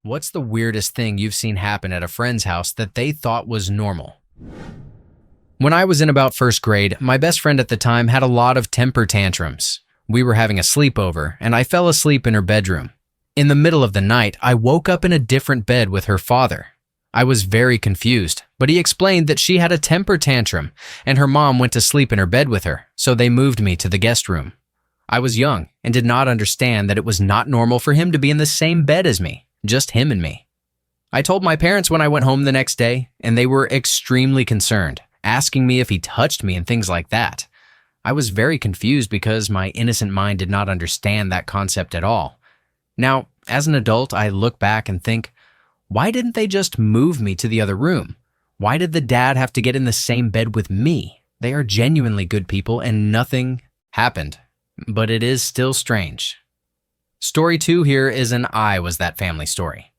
What's the weirdest thing you've seen happen at a friend's house that they thought was normal? When I was in about first grade, my best friend at the time had a lot of temper tantrums. We were having a sleepover, and I fell asleep in her bedroom. In the middle of the night, I woke up in a different bed with her father. I was very confused, but he explained that she had a temper tantrum, and her mom went to sleep in her bed with her, so they moved me to the guest room. I was young and did not understand that it was not normal for him to be in the same bed as me. Just him and me. I told my parents when I went home the next day, and they were extremely concerned, asking me if he touched me and things like that. I was very confused because my innocent mind did not understand that concept at all. Now, as an adult, I look back and think, why didn't they just move me to the other room? Why did the dad have to get in the same bed with me? They are genuinely good people and nothing happened, but it is still strange. Story 2 here is an I was that family story.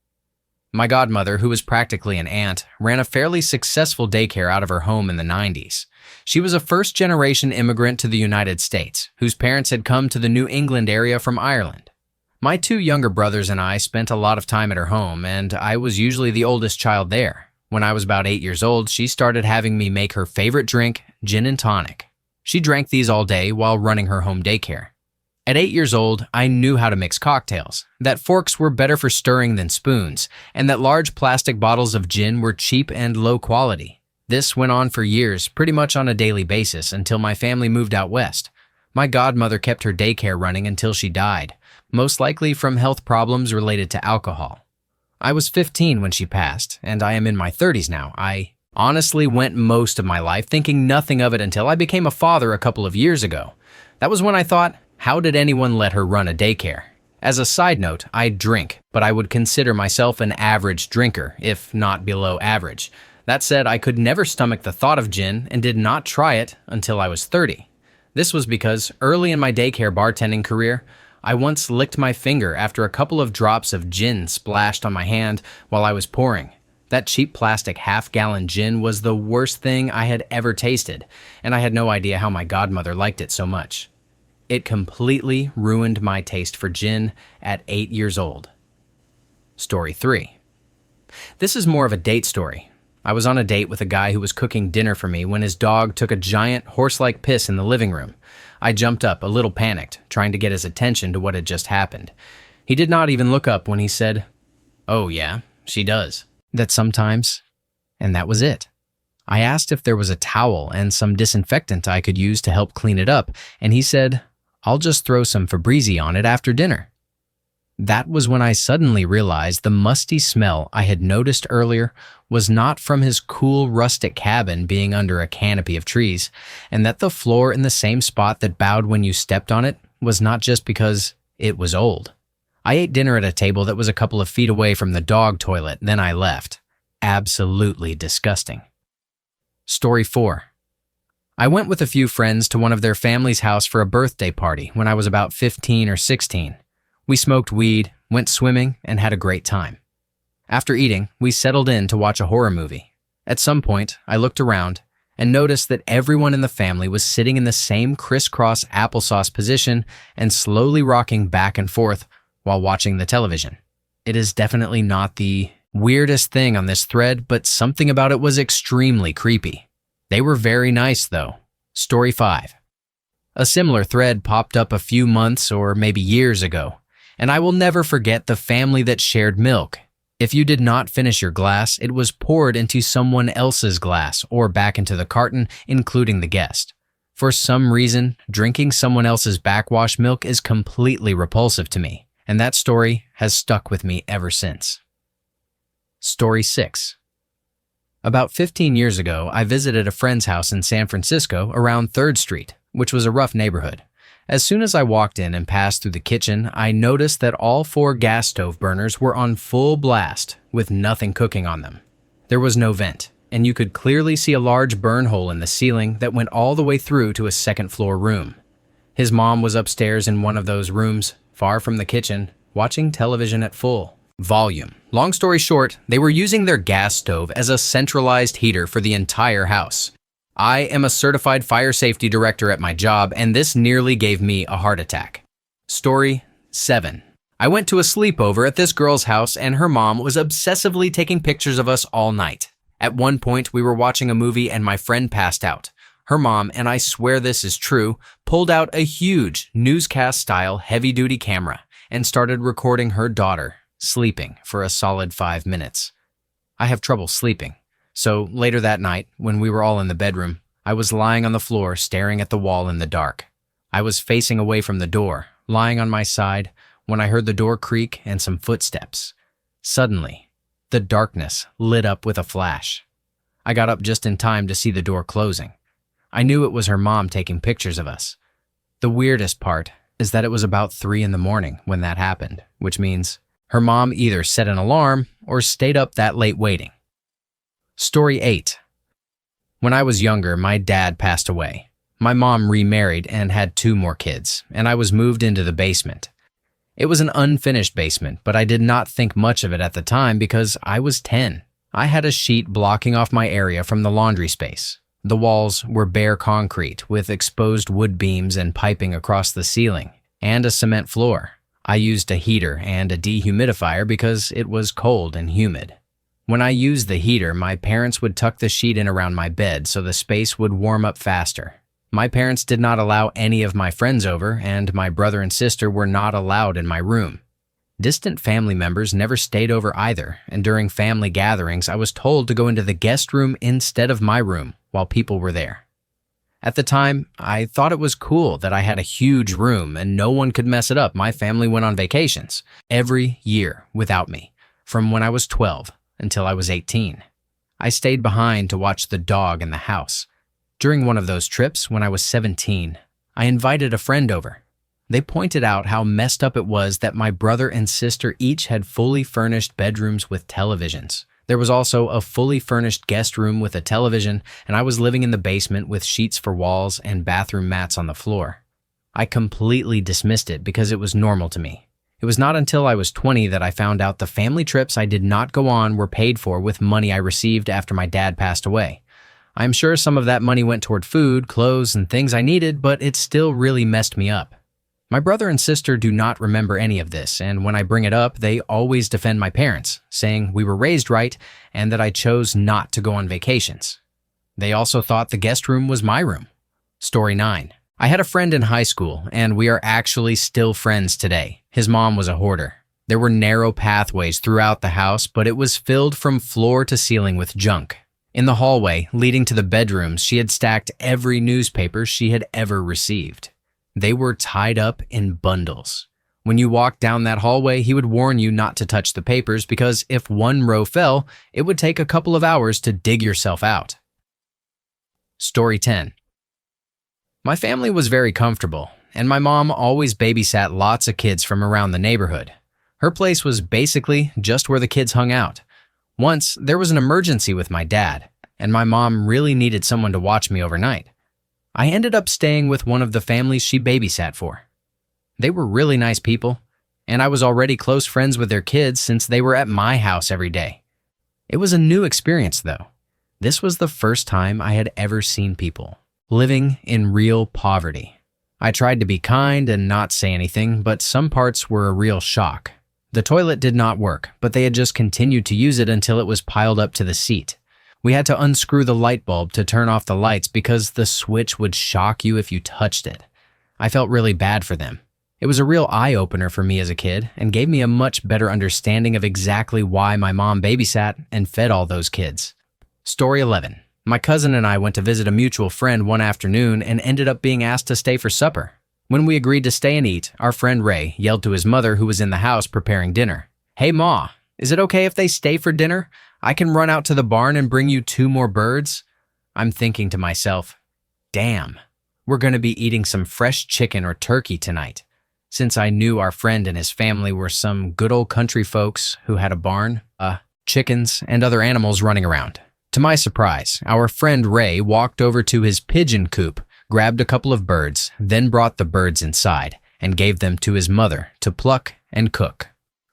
My godmother, who was practically an aunt, ran a fairly successful daycare out of her home in the 90s. She was a first-generation immigrant to the United States, whose parents had come to the New England area from Ireland. My 2 younger brothers and I spent a lot of time at her home, and I was usually the oldest child there. When I was about 8 years old, she started having me make her favorite drink, gin and tonic. She drank these all day while running her home daycare. At 8 years old, I knew how to mix cocktails, that forks were better for stirring than spoons, and that large plastic bottles of gin were cheap and low quality. This went on for years, pretty much on a daily basis, until my family moved out west. My godmother kept her daycare running until she died, most likely from health problems related to alcohol. I was 15 when she passed, and I am in my 30s now. I honestly went most of my life thinking nothing of it until I became a father a couple of years ago. That was when I thought, how did anyone let her run a daycare? As a side note, I drink, but I would consider myself an average drinker, if not below average. That said, I could never stomach the thought of gin and did not try it until I was 30. This was because early in my daycare bartending career, I once licked my finger after a couple of drops of gin splashed on my hand while I was pouring. That cheap plastic half-gallon gin was the worst thing I had ever tasted, and I had no idea how my godmother liked it so much. It completely ruined my taste for gin at 8 years old. Story 3. This is more of a date story. I was on a date with a guy who was cooking dinner for me when his dog took a giant horse-like piss in the living room. I jumped up, a little panicked, trying to get his attention to what had just happened. He did not even look up when he said, "Oh yeah, she does." That sometimes, and that was it. I asked if there was a towel and some disinfectant I could use to help clean it up, and he said, "I'll just throw some Febreze on it after dinner." That was when I suddenly realized the musty smell I had noticed earlier was not from his cool rustic cabin being under a canopy of trees, and that the floor in the same spot that bowed when you stepped on it was not just because it was old. I ate dinner at a table that was a couple of feet away from the dog toilet, then I left. Absolutely disgusting. Story 4. I went with a few friends to one of their family's house for a birthday party when I was about 15 or 16. We smoked weed, went swimming, and had a great time. After eating, we settled in to watch a horror movie. At some point, I looked around and noticed that everyone in the family was sitting in the same crisscross applesauce position and slowly rocking back and forth while watching the television. It is definitely not the weirdest thing on this thread, but something about it was extremely creepy. They were very nice, though. Story 5. A similar thread popped up a few months or maybe years ago, and I will never forget the family that shared milk. If you did not finish your glass, it was poured into someone else's glass or back into the carton, including the guest. For some reason, drinking someone else's backwash milk is completely repulsive to me, and that story has stuck with me ever since. Story 6. About 15 years ago, I visited a friend's house in San Francisco around 3rd Street, which was a rough neighborhood. As soon as I walked in and passed through the kitchen, I noticed that all 4 gas stove burners were on full blast with nothing cooking on them. There was no vent, and you could clearly see a large burn hole in the ceiling that went all the way through to a second-floor room. His mom was upstairs in one of those rooms, far from the kitchen, watching television at full volume. Long story short, they were using their gas stove as a centralized heater for the entire house. I am a certified fire safety director at my job, and this nearly gave me a heart attack. Story 7. I went to a sleepover at this girl's house and her mom was obsessively taking pictures of us all night. At one point, we were watching a movie and my friend passed out. Her mom, and I swear this is true, pulled out a huge newscast-style heavy-duty camera and started recording her daughter sleeping for a solid 5 minutes. I have trouble sleeping, so later that night, when we were all in the bedroom, I was lying on the floor staring at the wall in the dark. I was facing away from the door, lying on my side, when I heard the door creak and some footsteps. Suddenly, the darkness lit up with a flash. I got up just in time to see the door closing. I knew it was her mom taking pictures of us. The weirdest part is that it was about 3 in the morning when that happened, which means her mom either set an alarm or stayed up that late waiting. Story 8. When I was younger, my dad passed away. My mom remarried and had 2 more kids, and I was moved into the basement. It was an unfinished basement, but I did not think much of it at the time because I was 10. I had a sheet blocking off my area from the laundry space. The walls were bare concrete with exposed wood beams and piping across the ceiling, and a cement floor. I used a heater and a dehumidifier because it was cold and humid. When I used the heater, my parents would tuck the sheet in around my bed so the space would warm up faster. My parents did not allow any of my friends over, and my brother and sister were not allowed in my room. Distant family members never stayed over either, and during family gatherings, I was told to go into the guest room instead of my room while people were there. At the time, I thought it was cool that I had a huge room and no one could mess it up. My family went on vacations every year without me, from when I was 12 until I was 18. I stayed behind to watch the dog in the house. During one of those trips, when I was 17, I invited a friend over. They pointed out how messed up it was that my brother and sister each had fully furnished bedrooms with televisions. There was also a fully furnished guest room with a television, and I was living in the basement with sheets for walls and bathroom mats on the floor. I completely dismissed it because it was normal to me. It was not until I was 20 that I found out the family trips I did not go on were paid for with money I received after my dad passed away. I'm sure some of that money went toward food, clothes, and things I needed, but it still really messed me up. My brother and sister do not remember any of this, and when I bring it up, they always defend my parents, saying we were raised right and that I chose not to go on vacations. They also thought the guest room was my room. Story 9. I had a friend in high school, and we are actually still friends today. His mom was a hoarder. There were narrow pathways throughout the house, but it was filled from floor to ceiling with junk. In the hallway leading to the bedrooms, she had stacked every newspaper she had ever received. They were tied up in bundles. When you walked down that hallway, he would warn you not to touch the papers because if one row fell, it would take a couple of hours to dig yourself out. Story 10. My family was very comfortable, and my mom always babysat lots of kids from around the neighborhood. Her place was basically just where the kids hung out. Once, there was an emergency with my dad, and my mom really needed someone to watch me overnight. I ended up staying with one of the families she babysat for. They were really nice people, and I was already close friends with their kids since they were at my house every day. It was a new experience, though. This was the first time I had ever seen people living in real poverty. I tried to be kind and not say anything, but some parts were a real shock. The toilet did not work, but they had just continued to use it until it was piled up to the seat. We had to unscrew the light bulb to turn off the lights because the switch would shock you if you touched it. I felt really bad for them. It was a real eye-opener for me as a kid and gave me a much better understanding of exactly why my mom babysat and fed all those kids. Story 11. My cousin and I went to visit a mutual friend one afternoon and ended up being asked to stay for supper. When we agreed to stay and eat, our friend Ray yelled to his mother who was in the house preparing dinner. "Hey Ma, is it okay if they stay for dinner? I can run out to the barn and bring you 2 more birds." I'm thinking to myself, damn, we're going to be eating some fresh chicken or turkey tonight. Since I knew our friend and his family were some good old country folks who had a barn, chickens, and other animals running around. To my surprise, our friend Ray walked over to his pigeon coop, grabbed a couple of birds, then brought the birds inside and gave them to his mother to pluck and cook.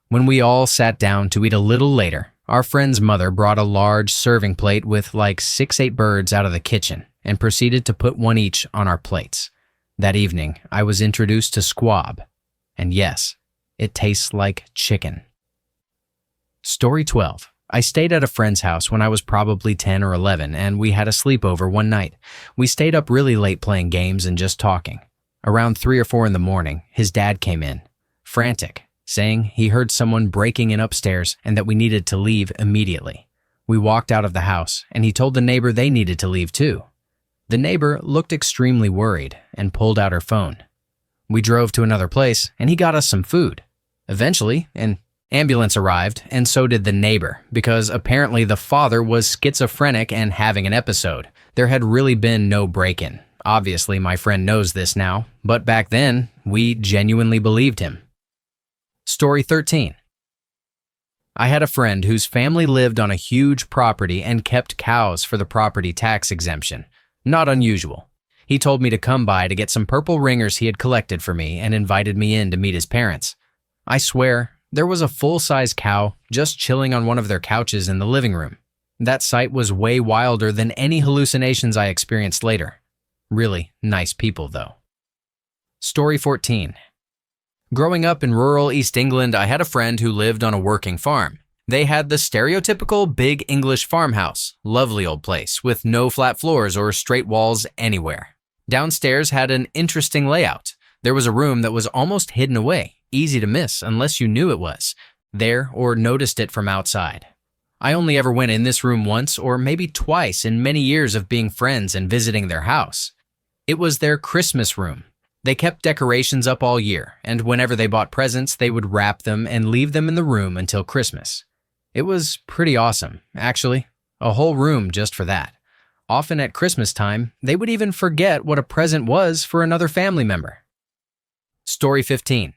When we all sat down to eat a little later, our friend's mother brought a large serving plate with like 6-8 birds out of the kitchen and proceeded to put one each on our plates. That evening, I was introduced to squab. And yes, It tastes like chicken. Story 12. I stayed at a friend's house when I was probably 10 or 11, and we had a sleepover one night. We stayed up really late playing games and just talking. Around 3 or 4 in the morning, his dad came in, frantic, saying he heard someone breaking in upstairs and that we needed to leave immediately. We walked out of the house, and he told the neighbor they needed to leave too. The neighbor looked extremely worried and pulled out her phone. We drove to another place, and he got us some food. Eventually, an ambulance arrived, and so did the neighbor, because apparently the father was schizophrenic and having an episode. There had really been no break-in. Obviously, my friend knows this now, but back then, we genuinely believed him. Story 13. I had a friend whose family lived on a huge property and kept cows for the property tax exemption. Not unusual. He told me to come by to get some purple ringers he had collected for me and invited me in to meet his parents. I swear, there was a full-size cow just chilling on one of their couches in the living room. That sight was way wilder than any hallucinations I experienced later. Really nice people, though. Story 14. Growing up in rural East England, I had a friend who lived on a working farm. They had the stereotypical big English farmhouse, lovely old place, with no flat floors or straight walls anywhere. Downstairs had an interesting layout. There was a room that was almost hidden away, easy to miss unless you knew it was there or noticed it from outside. I only ever went in this room once or maybe twice in many years of being friends and visiting their house. It was their Christmas room. They kept decorations up all year, and whenever they bought presents, they would wrap them and leave them in the room until Christmas. It was pretty awesome, actually. A whole room just for that. Often at Christmas time, they would even forget what a present was for another family member. Story 15.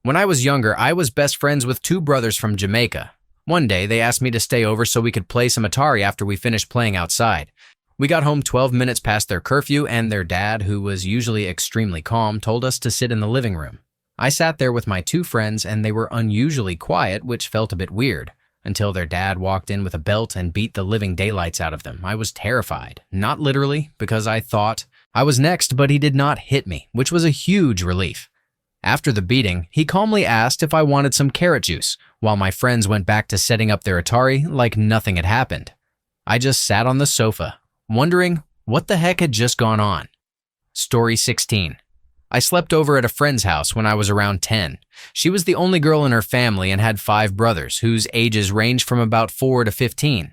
When I was younger, I was best friends with 2 brothers from Jamaica. One day, they asked me to stay over so we could play some Atari after we finished playing outside. We got home 12 minutes past their curfew, and their dad, who was usually extremely calm, told us to sit in the living room. I sat there with my 2 friends, and they were unusually quiet, which felt a bit weird, until their dad walked in with a belt and beat the living daylights out of them. I was terrified. Not literally, because I thought I was next, but he did not hit me, which was a huge relief. After the beating, he calmly asked if I wanted some carrot juice, while my friends went back to setting up their Atari like nothing had happened. I just sat on the sofa, wondering what the heck had just gone on. Story 16. I slept over at a friend's house when I was around 10. She was the only girl in her family and had 5 brothers, whose ages ranged from about 4 to 15.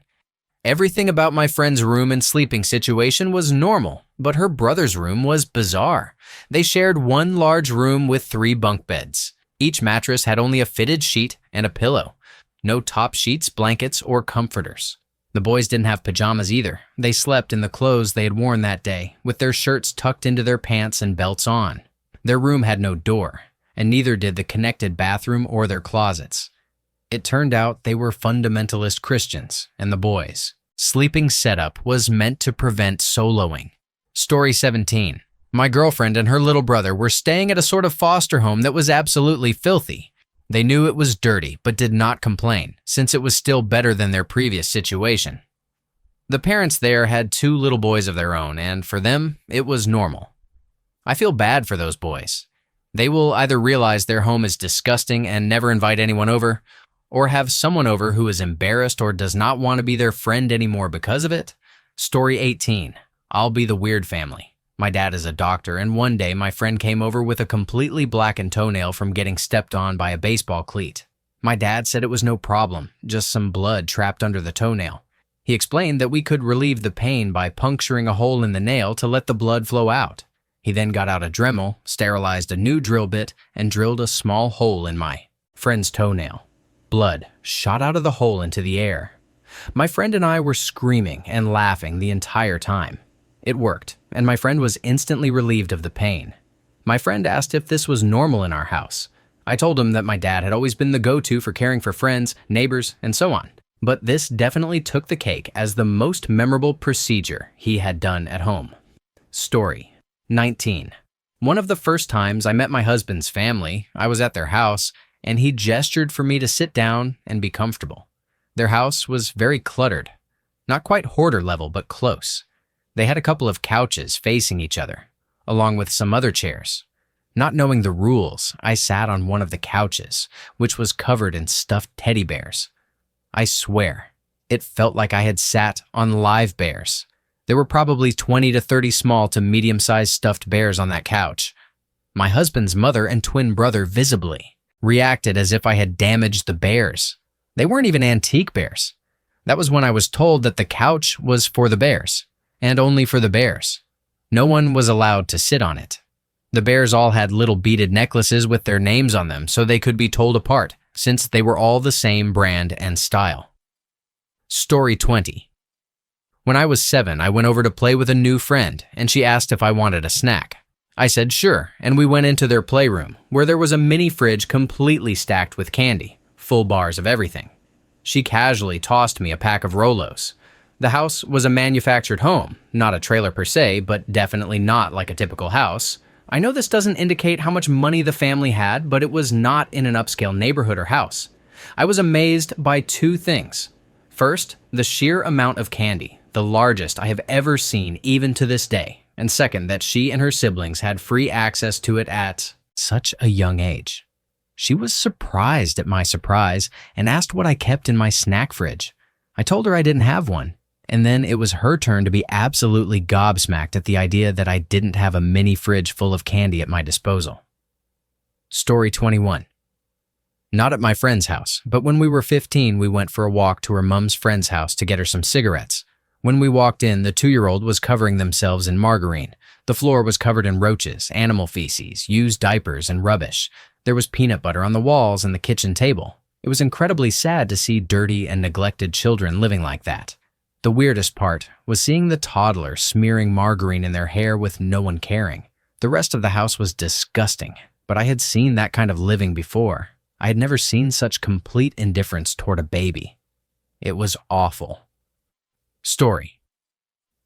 Everything about my friend's room and sleeping situation was normal, but her brother's room was bizarre. They shared one large room with 3 bunk beds. Each mattress had only a fitted sheet and a pillow. No top sheets, blankets, or comforters. The boys didn't have pajamas either. They slept in the clothes they had worn that day, with their shirts tucked into their pants and belts on. Their room had no door, and neither did the connected bathroom or their closets. It turned out they were fundamentalist Christians, and the boys' sleeping setup was meant to prevent soloing. Story 17. My girlfriend and her little brother were staying at a sort of foster home that was absolutely filthy. They knew it was dirty, but did not complain, since it was still better than their previous situation. The parents there had 2 little boys of their own, and for them, it was normal. I feel bad for those boys. They will either realize their home is disgusting and never invite anyone over, or have someone over who is embarrassed or does not want to be their friend anymore because of it. Story 18. I'll be the weird family. My dad is a doctor, and one day my friend came over with a completely blackened toenail from getting stepped on by a baseball cleat. My dad said it was no problem, just some blood trapped under the toenail. He explained that we could relieve the pain by puncturing a hole in the nail to let the blood flow out. He then got out a Dremel, sterilized a new drill bit, and drilled a small hole in my friend's toenail. Blood shot out of the hole into the air. My friend and I were screaming and laughing the entire time. It worked, and my friend was instantly relieved of the pain. My friend asked if this was normal in our house. I told him that my dad had always been the go-to for caring for friends, neighbors, and so on. But this definitely took the cake as the most memorable procedure he had done at home. Story 19. One of the first times I met my husband's family, I was at their house, and he gestured for me to sit down and be comfortable. Their house was very cluttered. Not quite hoarder level, but close. They had a couple of couches facing each other, along with some other chairs. Not knowing the rules, I sat on one of the couches, which was covered in stuffed teddy bears. I swear, it felt like I had sat on live bears. There were probably 20 to 30 small to medium-sized stuffed bears on that couch. My husband's mother and twin brother visibly reacted as if I had damaged the bears. They weren't even antique bears. That was when I was told that the couch was for the bears, and only for the bears. No one was allowed to sit on it. The bears all had little beaded necklaces with their names on them so they could be told apart, since they were all the same brand and style. Story 20. When I was 7, I went over to play with a new friend, and she asked if I wanted a snack. I said sure, and we went into their playroom, where there was a mini fridge completely stacked with candy, full bars of everything. She casually tossed me a pack of Rolos. The house was a manufactured home, not a trailer per se, but definitely not like a typical house. I know this doesn't indicate how much money the family had, but it was not in an upscale neighborhood or house. I was amazed by two things. First, the sheer amount of candy, the largest I have ever seen even to this day. And second, that she and her siblings had free access to it at such a young age. She was surprised at my surprise and asked what I kept in my snack fridge. I told her I didn't have one. And then it was her turn to be absolutely gobsmacked at the idea that I didn't have a mini fridge full of candy at my disposal. Story 21. Not at my friend's house, but when we were 15, we went for a walk to her mom's friend's house to get her some cigarettes. When we walked in, the 2-year-old was covering themselves in margarine. The floor was covered in roaches, animal feces, used diapers, and rubbish. There was peanut butter on the walls and the kitchen table. It was incredibly sad to see dirty and neglected children living like that. The weirdest part was seeing the toddler smearing margarine in their hair with no one caring. The rest of the house was disgusting, but I had seen that kind of living before. I had never seen such complete indifference toward a baby. It was awful. Story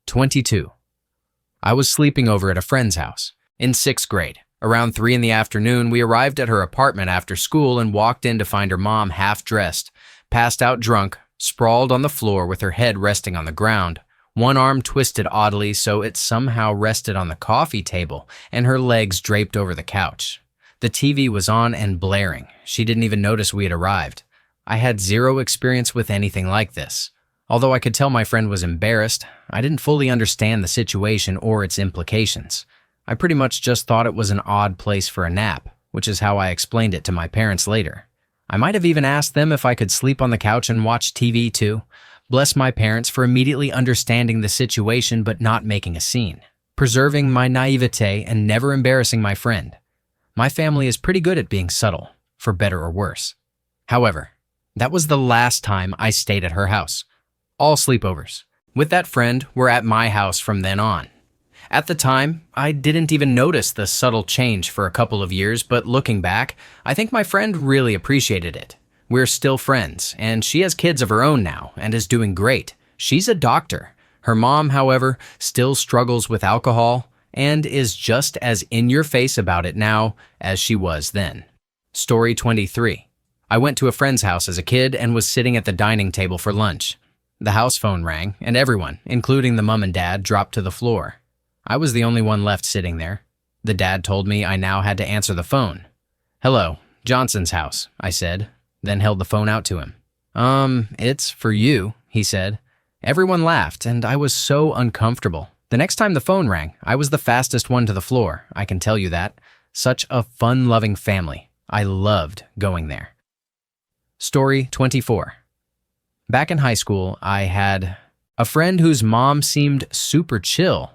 22. I was sleeping over at a friend's house in 6th grade. Around 3 in the afternoon, we arrived at her apartment after school and walked in to find her mom half-dressed, passed out drunk, sprawled on the floor with her head resting on the ground, one arm twisted oddly so it somehow rested on the coffee table, and her legs draped over the couch. The TV was on and blaring. She didn't even notice we had arrived. I had zero experience with anything like this. Although I could tell my friend was embarrassed, I didn't fully understand the situation or its implications. I pretty much just thought it was an odd place for a nap, which is how I explained it to my parents later. I might have even asked them if I could sleep on the couch and watch TV too. Bless my parents for immediately understanding the situation but not making a scene, preserving my naivete and never embarrassing my friend. My family is pretty good at being subtle, for better or worse. However, that was the last time I stayed at her house. All sleepovers with that friend were at my house from then on. At the time, I didn't even notice the subtle change for a couple of years, but looking back, I think my friend really appreciated it. We're still friends, and she has kids of her own now and is doing great. She's a doctor. Her mom, however, still struggles with alcohol and is just as in-your-face about it now as she was then. Story 23. I went to a friend's house as a kid and was sitting at the dining table for lunch. The house phone rang, and everyone, including the mom and dad, dropped to the floor. I was the only one left sitting there. The dad told me I now had to answer the phone. "Hello, Johnson's house," I said, then held the phone out to him. It's for you," he said. Everyone laughed, and I was so uncomfortable. The next time the phone rang, I was the fastest one to the floor, I can tell you that. Such a fun-loving family. I loved going there. Story 24. Back in high school, I had a friend whose mom seemed super chill.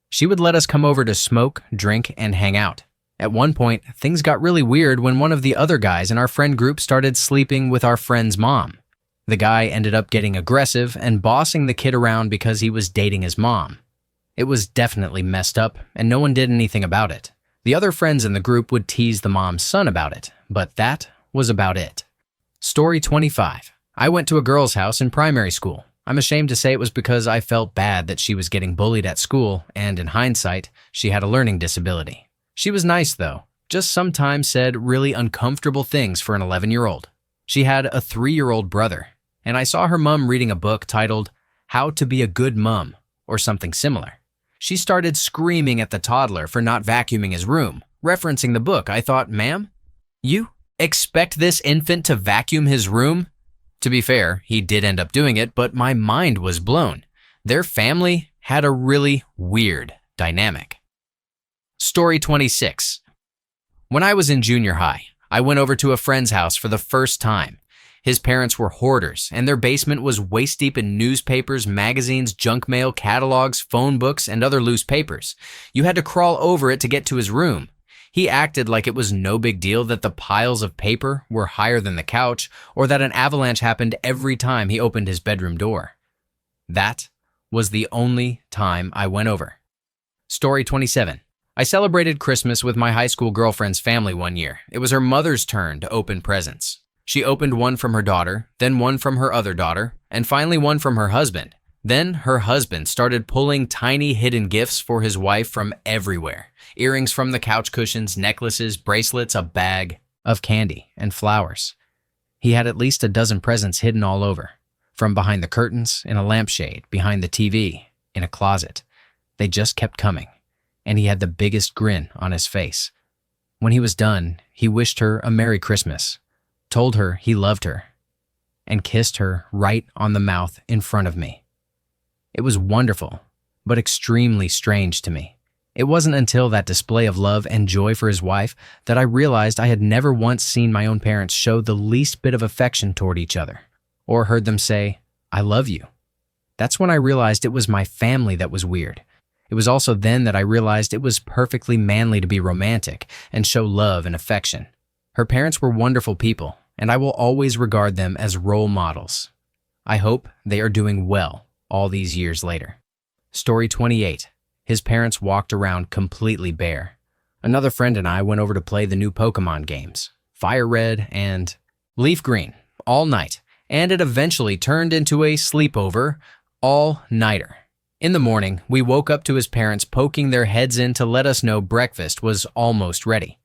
She would let us come over to smoke, drink, and hang out. At one point, things got really weird when one of the other guys in our friend group started sleeping with our friend's mom. The guy ended up getting aggressive and bossing the kid around because he was dating his mom. It was definitely messed up, and no one did anything about it. The other friends in the group would tease the mom's son about it, but that was about it. Story 25. I went to a girl's house in primary school. I'm ashamed to say it was because I felt bad that she was getting bullied at school, and in hindsight, she had a learning disability. She was nice though, just sometimes said really uncomfortable things for an 11-year-old. She had a 3-year-old brother, and I saw her mom reading a book titled How to Be a Good Mom, or something similar. She started screaming at the toddler for not vacuuming his room, Referencing the book, I thought, ma'am, you expect this infant to vacuum his room? To be fair, he did end up doing it, but my mind was blown. Their family had a really weird dynamic. Story 26. When I was in junior high, I went over to a friend's house for the first time. His parents were hoarders, and their basement was waist-deep in newspapers, magazines, junk mail, catalogs, phone books, and other loose papers. You had to crawl over it to get to his room. He acted like it was no big deal that the piles of paper were higher than the couch, or that an avalanche happened every time he opened his bedroom door. That was the only time I went over. Story 27. I celebrated Christmas with my high school girlfriend's family one year. It was her mother's turn to open presents. She opened one from her daughter, then one from her other daughter, and finally one from her husband. Then her husband started pulling tiny hidden gifts for his wife from everywhere. Earrings from the couch cushions, necklaces, bracelets, a bag of candy and flowers. He had at least a dozen presents hidden all over. From behind the curtains, in a lampshade, behind the TV, in a closet. They just kept coming, and he had the biggest grin on his face. When he was done, he wished her a Merry Christmas, told her he loved her, and kissed her right on the mouth in front of me. It was wonderful, but extremely strange to me. It wasn't until that display of love and joy for his wife that I realized I had never once seen my own parents show the least bit of affection toward each other, or heard them say, "I love you." That's when I realized it was my family that was weird. It was also then that I realized it was perfectly manly to be romantic and show love and affection. Her parents were wonderful people, and I will always regard them as role models. I hope they are doing well all these years later. Story 28. His parents walked around completely bare. Another friend and I went over to play the new Pokemon games, Fire Red and Leaf Green, all night, and it eventually turned into a sleepover all-nighter. In the morning, we woke up to his parents poking their heads in to let us know breakfast was almost ready.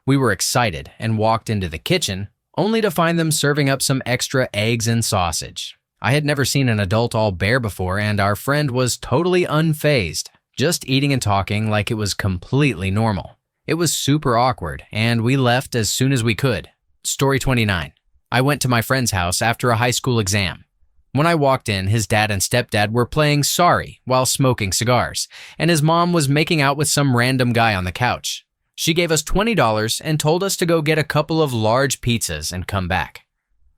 We were excited and walked into the kitchen, only to find them serving up some extra eggs and sausage. I had never seen an adult all bare before, and our friend was totally unfazed, just eating and talking like it was completely normal. It was super awkward, and we left as soon as we could. Story 29. I went to my friend's house after a high school exam. When I walked in, his dad and stepdad were playing Sorry while smoking cigars, and his mom was making out with some random guy on the couch. She gave us $20 and told us to go get a couple of large pizzas and come back.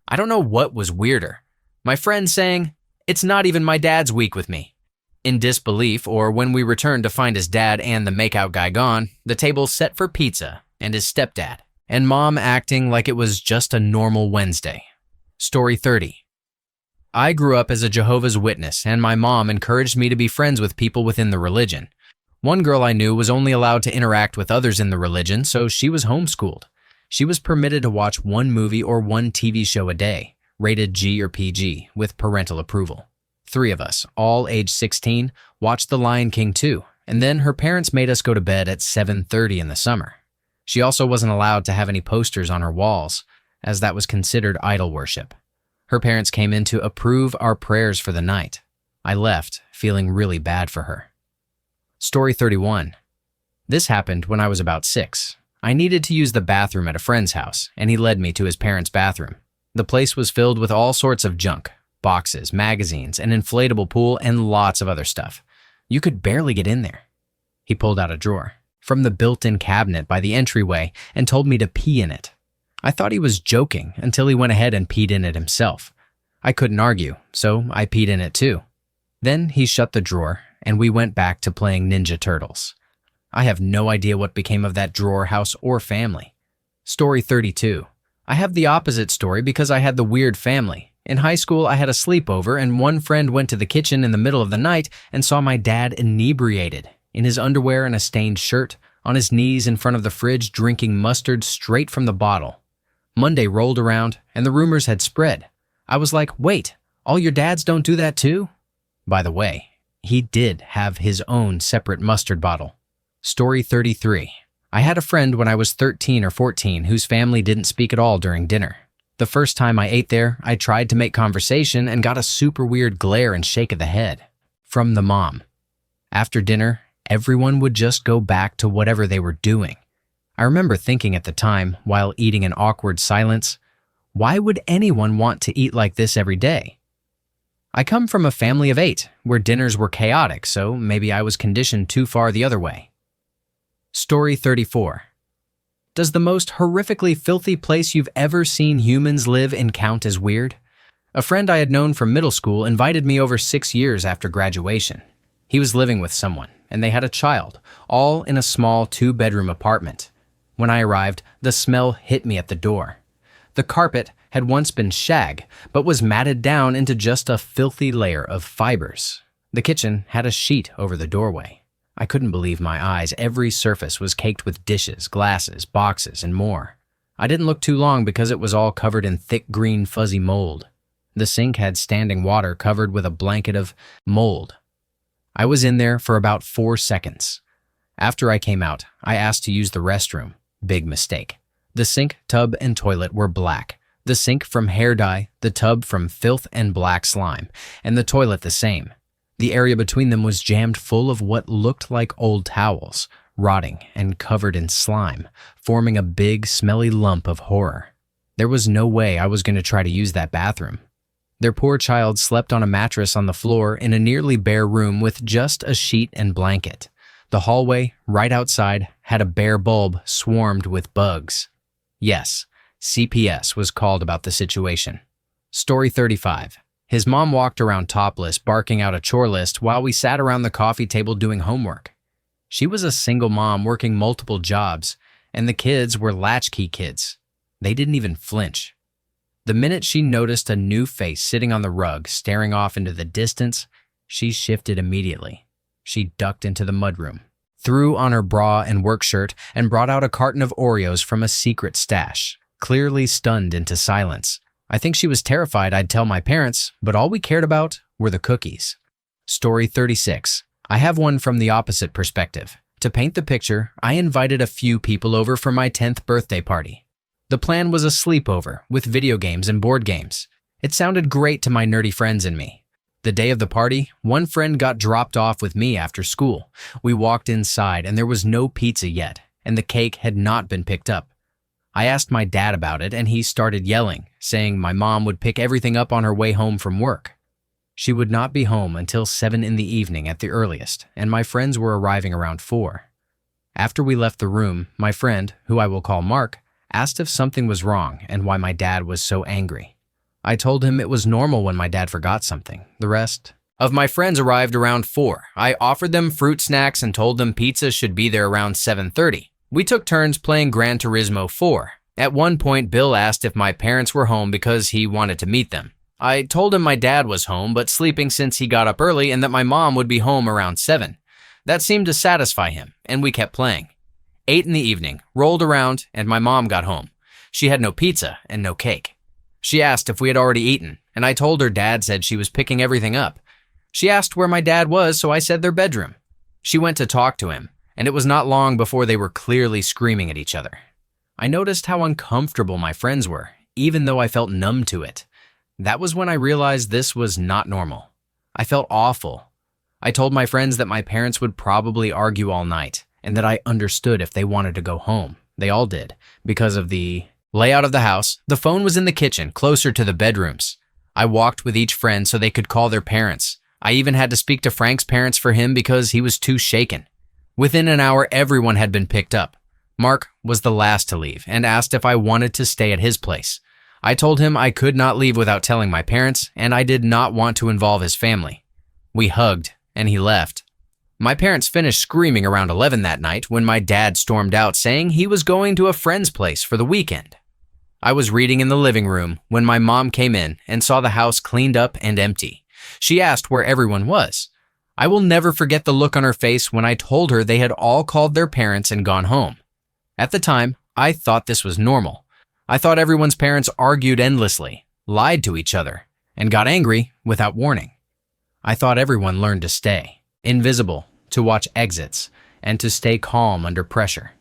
I don't know what was weirder. My friend saying, "It's not even my dad's week with me," in disbelief, or when we returned to find his dad and the makeout guy gone, the table set for pizza and his stepdad, and mom acting like it was just a normal Wednesday. Story 30. I grew up as a Jehovah's Witness, and my mom encouraged me to be friends with people within the religion. One girl I knew was only allowed to interact with others in the religion, so she was homeschooled. She was permitted to watch one movie or one TV show a day, rated G or PG, with parental approval. 3 of us, all age 16, watched The Lion King 2, and then her parents made us go to bed at 7:30 in the summer. She also wasn't allowed to have any posters on her walls, as that was considered idol worship. Her parents came in to approve our prayers for the night. I left, feeling really bad for her. Story 31. This happened when I was about 6. I needed to use the bathroom at a friend's house, and he led me to his parents' bathroom. The place was filled with all sorts of junk, boxes, magazines, an inflatable pool, and lots of other stuff. You could barely get in there. He pulled out a drawer from the built-in cabinet by the entryway and told me to pee in it. I thought he was joking until he went ahead and peed in it himself. I couldn't argue, so I peed in it too. Then he shut the drawer, and we went back to playing Ninja Turtles. I have no idea what became of that drawer, house, or family. Story 32. I have the opposite story because I had the weird family. In high school, I had a sleepover, and one friend went to the kitchen in the middle of the night and saw my dad inebriated, in his underwear and a stained shirt, on his knees in front of the fridge drinking mustard straight from the bottle. Monday rolled around, and the rumors had spread. I was like, wait, all your dads don't do that too? By the way, he did have his own separate mustard bottle. Story 33. I had a friend when I was 13 or 14 whose family didn't speak at all during dinner. The first time I ate there, I tried to make conversation and got a super weird glare and shake of the head from the mom. After dinner, everyone would just go back to whatever they were doing. I remember thinking at the time, while eating in awkward silence, why would anyone want to eat like this every day? I come from a family of 8, where dinners were chaotic, so maybe I was conditioned too far the other way. Story 34. Does the most horrifically filthy place you've ever seen humans live in count as weird? A friend I had known from middle school invited me over 6 years after graduation. He was living with someone, and they had a child, all in a small 2-bedroom apartment. When I arrived, the smell hit me at the door. The carpet had once been shag, but was matted down into just a filthy layer of fibers. The kitchen had a sheet over the doorway. I couldn't believe my eyes. Every surface was caked with dishes, glasses, boxes, and more. I didn't look too long because it was all covered in thick green fuzzy mold. The sink had standing water covered with a blanket of mold. I was in there for about 4 seconds. After I came out, I asked to use the restroom. Big mistake. The sink, tub, and toilet were black. The sink from hair dye, the tub from filth and black slime, and the toilet the same. The area between them was jammed full of what looked like old towels, rotting and covered in slime, forming a big, smelly lump of horror. There was no way I was going to try to use that bathroom. Their poor child slept on a mattress on the floor in a nearly bare room with just a sheet and blanket. The hallway, right outside, had a bare bulb swarmed with bugs. Yes, CPS was called about the situation. Story 35. His mom walked around topless, barking out a chore list while we sat around the coffee table doing homework. She was a single mom working multiple jobs, and the kids were latchkey kids. They didn't even flinch. The minute she noticed a new face sitting on the rug, staring off into the distance, she shifted immediately. She ducked into the mudroom, threw on her bra and work shirt, and brought out a carton of Oreos from a secret stash, clearly stunned into silence. I think she was terrified I'd tell my parents, but all we cared about were the cookies. Story 36. I have one from the opposite perspective. To paint the picture, I invited a few people over for my 10th birthday party. The plan was a sleepover with video games and board games. It sounded great to my nerdy friends and me. The day of the party, one friend got dropped off with me after school. We walked inside and there was no pizza yet, and the cake had not been picked up. I asked my dad about it and he started yelling, saying my mom would pick everything up on her way home from work. She would not be home until 7 in the evening at the earliest, and my friends were arriving around 4. After we left the room, my friend, who I will call Mark, asked if something was wrong and why my dad was so angry. I told him it was normal when my dad forgot something. The rest of my friends arrived around 4. I offered them fruit snacks and told them pizza should be there around 7:30. We took turns playing Gran Turismo 4. At one point, Bill asked if my parents were home because he wanted to meet them. I told him my dad was home but sleeping since he got up early and that my mom would be home around 7. That seemed to satisfy him, and we kept playing. 8 in the evening rolled around and my mom got home. She had no pizza and no cake. She asked if we had already eaten, and I told her dad said she was picking everything up. She asked where my dad was, so I said their bedroom. She went to talk to him, and it was not long before they were clearly screaming at each other. I noticed how uncomfortable my friends were, even though I felt numb to it. That was when I realized this was not normal. I felt awful. I told my friends that my parents would probably argue all night, and that I understood if they wanted to go home. They all did, because of the layout of the house. The phone was in the kitchen, closer to the bedrooms. I walked with each friend so they could call their parents. I even had to speak to Frank's parents for him because he was too shaken. Within an hour, everyone had been picked up. Mark was the last to leave and asked if I wanted to stay at his place. I told him I could not leave without telling my parents, and I did not want to involve his family. We hugged, and he left. My parents finished screaming around 11 that night when my dad stormed out saying he was going to a friend's place for the weekend. I was reading in the living room when my mom came in and saw the house cleaned up and empty. She asked where everyone was. I will never forget the look on her face when I told her they had all called their parents and gone home. At the time, I thought this was normal. I thought everyone's parents argued endlessly, lied to each other, and got angry without warning. I thought everyone learned to stay invisible, to watch exits, and to stay calm under pressure.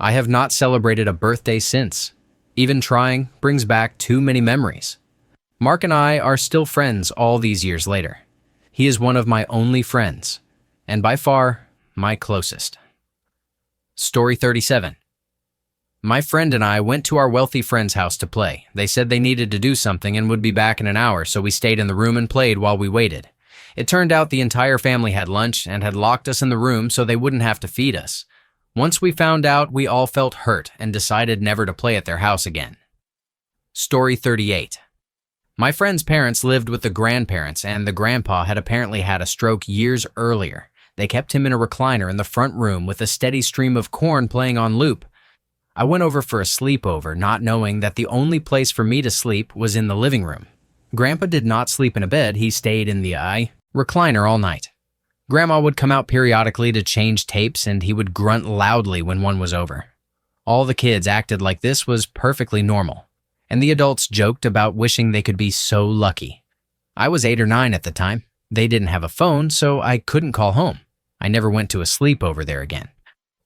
I have not celebrated a birthday since. Even trying brings back too many memories. Mark and I are still friends all these years later. He is one of my only friends, and by far, my closest. Story 37. My friend and I went to our wealthy friend's house to play. They said they needed to do something and would be back in an hour, so we stayed in the room and played while we waited. It turned out the entire family had lunch and had locked us in the room so they wouldn't have to feed us. Once we found out, we all felt hurt and decided never to play at their house again. Story 38. My friend's parents lived with the grandparents, and the grandpa had apparently had a stroke years earlier. They kept him in a recliner in the front room with a steady stream of corn playing on loop. I went over for a sleepover, not knowing that the only place for me to sleep was in the living room. Grandpa did not sleep in a bed, he stayed in the recliner all night. Grandma would come out periodically to change tapes, and he would grunt loudly when one was over. All the kids acted like this was perfectly normal, and the adults joked about wishing they could be so lucky. I was 8 or 9 at the time. They didn't have a phone, so I couldn't call home. I never went to a sleepover there again.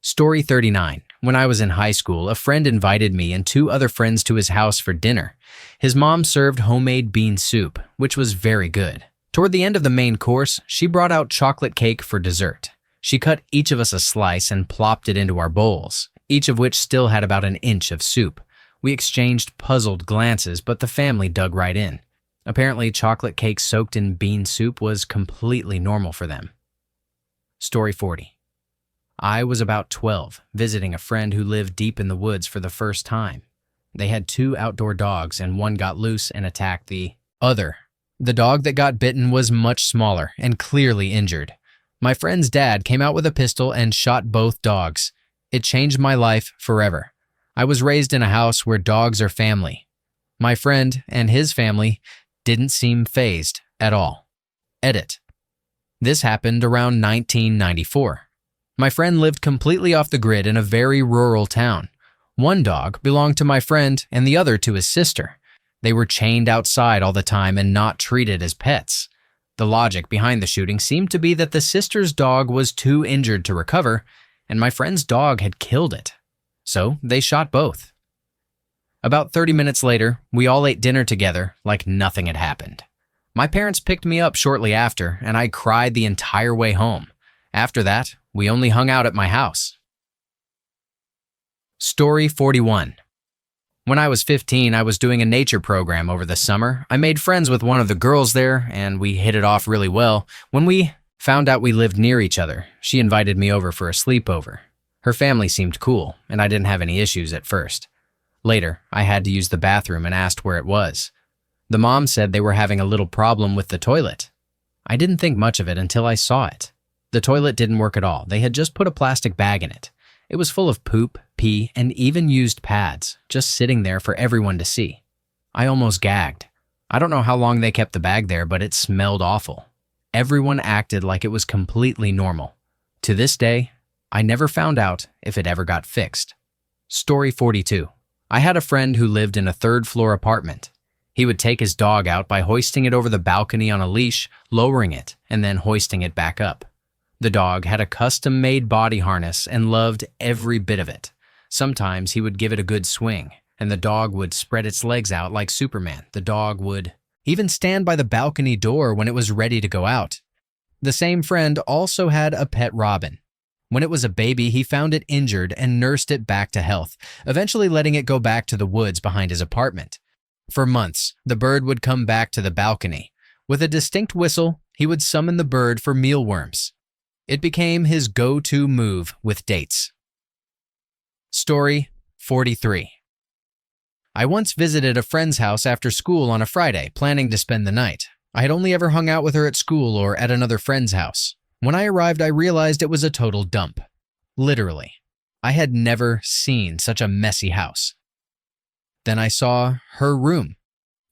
Story 39. When I was in high school, a friend invited me and 2 other friends to his house for dinner. His mom served homemade bean soup, which was very good. Toward the end of the main course, she brought out chocolate cake for dessert. She cut each of us a slice and plopped it into our bowls, each of which still had about an inch of soup. We exchanged puzzled glances, but the family dug right in. Apparently, chocolate cake soaked in bean soup was completely normal for them. Story 40. I was about 12, visiting a friend who lived deep in the woods for the first time. They had 2 outdoor dogs, and one got loose and attacked the other. The dog that got bitten was much smaller and clearly injured. My friend's dad came out with a pistol and shot both dogs. It changed my life forever. I was raised in a house where dogs are family. My friend and his family didn't seem fazed at all. Edit. This happened around 1994. My friend lived completely off the grid in a very rural town. One dog belonged to my friend and the other to his sister. They were chained outside all the time and not treated as pets. The logic behind the shooting seemed to be that the sister's dog was too injured to recover, and my friend's dog had killed it. So they shot both. About 30 minutes later, we all ate dinner together like nothing had happened. My parents picked me up shortly after, and I cried the entire way home. After that, we only hung out at my house. Story 41. When I was 15, I was doing a nature program over the summer. I made friends with one of the girls there, and we hit it off really well. When we found out we lived near each other, she invited me over for a sleepover. Her family seemed cool, and I didn't have any issues at first. Later, I had to use the bathroom and asked where it was. The mom said they were having a little problem with the toilet. I didn't think much of it until I saw it. The toilet didn't work at all. They had just put a plastic bag in it. It was full of poop, pee, and even used pads, just sitting there for everyone to see. I almost gagged. I don't know how long they kept the bag there, but it smelled awful. Everyone acted like it was completely normal. To this day, I never found out if it ever got fixed. Story 42. I had a friend who lived in a 3rd-floor apartment. He would take his dog out by hoisting it over the balcony on a leash, lowering it, and then hoisting it back up. The dog had a custom-made body harness and loved every bit of it. Sometimes he would give it a good swing, and the dog would spread its legs out like Superman. The dog would even stand by the balcony door when it was ready to go out. The same friend also had a pet robin. When it was a baby, he found it injured and nursed it back to health, eventually letting it go back to the woods behind his apartment. For months, the bird would come back to the balcony. With a distinct whistle, he would summon the bird for mealworms. It became his go-to move with dates. Story 43. I once visited a friend's house after school on a Friday, planning to spend the night. I had only ever hung out with her at school or at another friend's house. When I arrived, I realized it was a total dump. Literally. I had never seen such a messy house. Then I saw her room.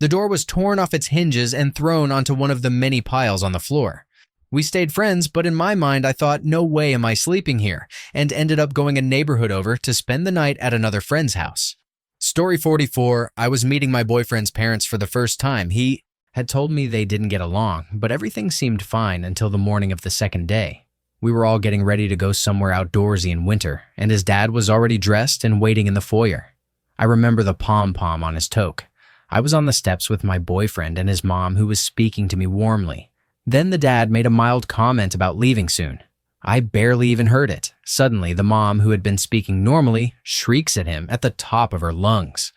The door was torn off its hinges and thrown onto one of the many piles on the floor. We stayed friends, but in my mind, I thought, no way am I sleeping here, and ended up going a neighborhood over to spend the night at another friend's house. Story 44, I was meeting my boyfriend's parents for the first time. He had told me they didn't get along, but everything seemed fine until the morning of the second day. We were all getting ready to go somewhere outdoorsy in winter, and his dad was already dressed and waiting in the foyer. I remember the pom-pom on his toque. I was on the steps with my boyfriend and his mom, who was speaking to me warmly. Then the dad made a mild comment about leaving soon. I barely even heard it. Suddenly, the mom, who had been speaking normally, shrieks at him at the top of her lungs.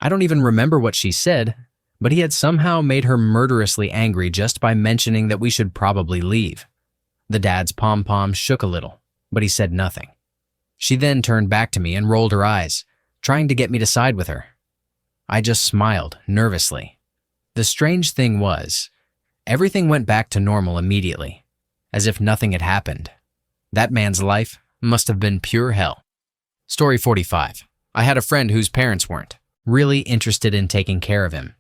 I don't even remember what she said, but he had somehow made her murderously angry just by mentioning that we should probably leave. The dad's pom-pom shook a little, but he said nothing. She then turned back to me and rolled her eyes, trying to get me to side with her. I just smiled nervously. The strange thing was, everything went back to normal immediately, as if nothing had happened. That man's life must have been pure hell. Story 45. I had a friend whose parents weren't really interested in taking care of him.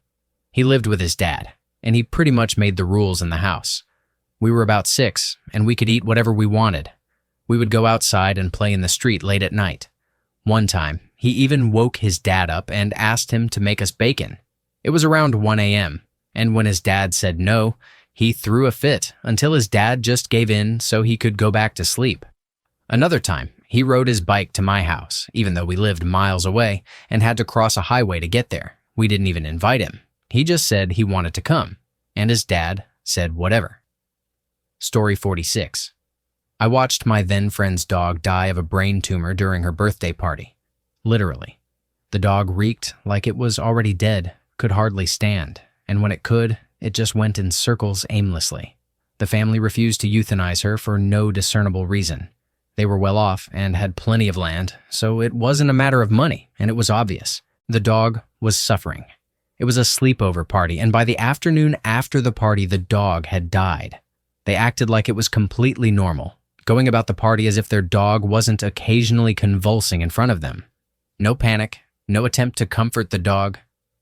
He lived with his dad, and he pretty much made the rules in the house. We were about 6, and we could eat whatever we wanted. We would go outside and play in the street late at night. One time, he even woke his dad up and asked him to make us bacon. It was around 1 a.m., and when his dad said no, he threw a fit until his dad just gave in so he could go back to sleep. Another time, he rode his bike to my house, even though we lived miles away and had to cross a highway to get there. We didn't even invite him. He just said he wanted to come, and his dad said whatever. Story 46. I watched my then-friend's dog die of a brain tumor during her birthday party. Literally. The dog reeked like it was already dead, could hardly stand, and when it could, it just went in circles aimlessly. The family refused to euthanize her for no discernible reason. They were well off and had plenty of land, so it wasn't a matter of money, and it was obvious. The dog was suffering. It was a sleepover party, and by the afternoon after the party, the dog had died. They acted like it was completely normal, going about the party as if their dog wasn't occasionally convulsing in front of them. No panic, no attempt to comfort the dog,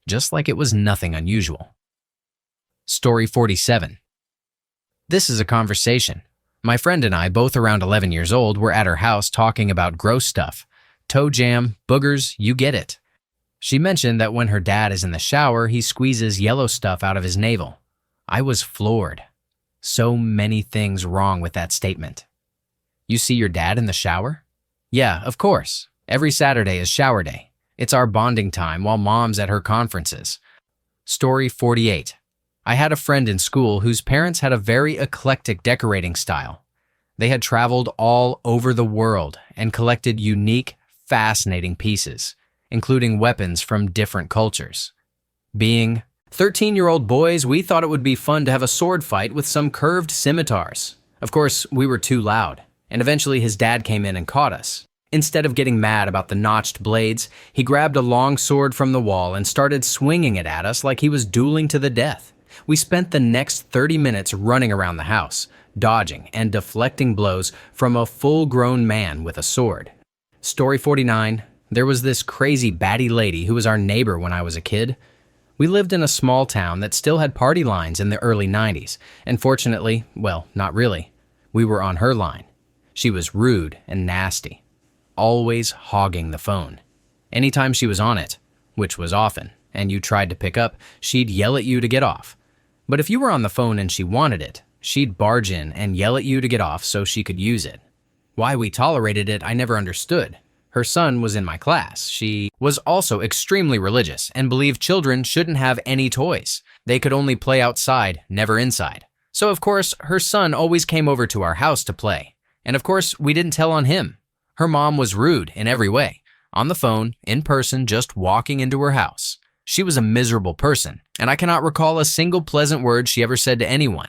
just like it was nothing unusual. Story 47. This is a conversation. My friend and I, both around 11 years old, were at her house talking about gross stuff. Toe jam, boogers, you get it. She mentioned that when her dad is in the shower, he squeezes yellow stuff out of his navel. I was floored. So many things wrong with that statement. You see your dad in the shower? Yeah, of course. Every Saturday is shower day. It's our bonding time while mom's at her conferences. Story 48. I had a friend in school whose parents had a very eclectic decorating style. They had traveled all over the world and collected unique, fascinating pieces, including weapons from different cultures. Being 13-year-old boys, we thought it would be fun to have a sword fight with some curved scimitars. Of course, we were too loud, and eventually his dad came in and caught us. Instead of getting mad about the notched blades, he grabbed a long sword from the wall and started swinging it at us like he was dueling to the death. We spent the next 30 minutes running around the house, dodging and deflecting blows from a full-grown man with a sword. Story 49. There was this crazy batty lady who was our neighbor when I was a kid. We lived in a small town that still had party lines in the early 90s, and fortunately, well, not really, we were on her line. She was rude and nasty, always hogging the phone. Anytime she was on it, which was often, and you tried to pick up, she'd yell at you to get off. But if you were on the phone and she wanted it, she'd barge in and yell at you to get off so she could use it. Why we tolerated it, I never understood. Her son was in my class. She was also extremely religious and believed children shouldn't have any toys. They could only play outside, never inside. So of course, her son always came over to our house to play. And of course, we didn't tell on him. Her mom was rude in every way. On the phone, in person, just walking into her house. She was a miserable person, and I cannot recall a single pleasant word she ever said to anyone.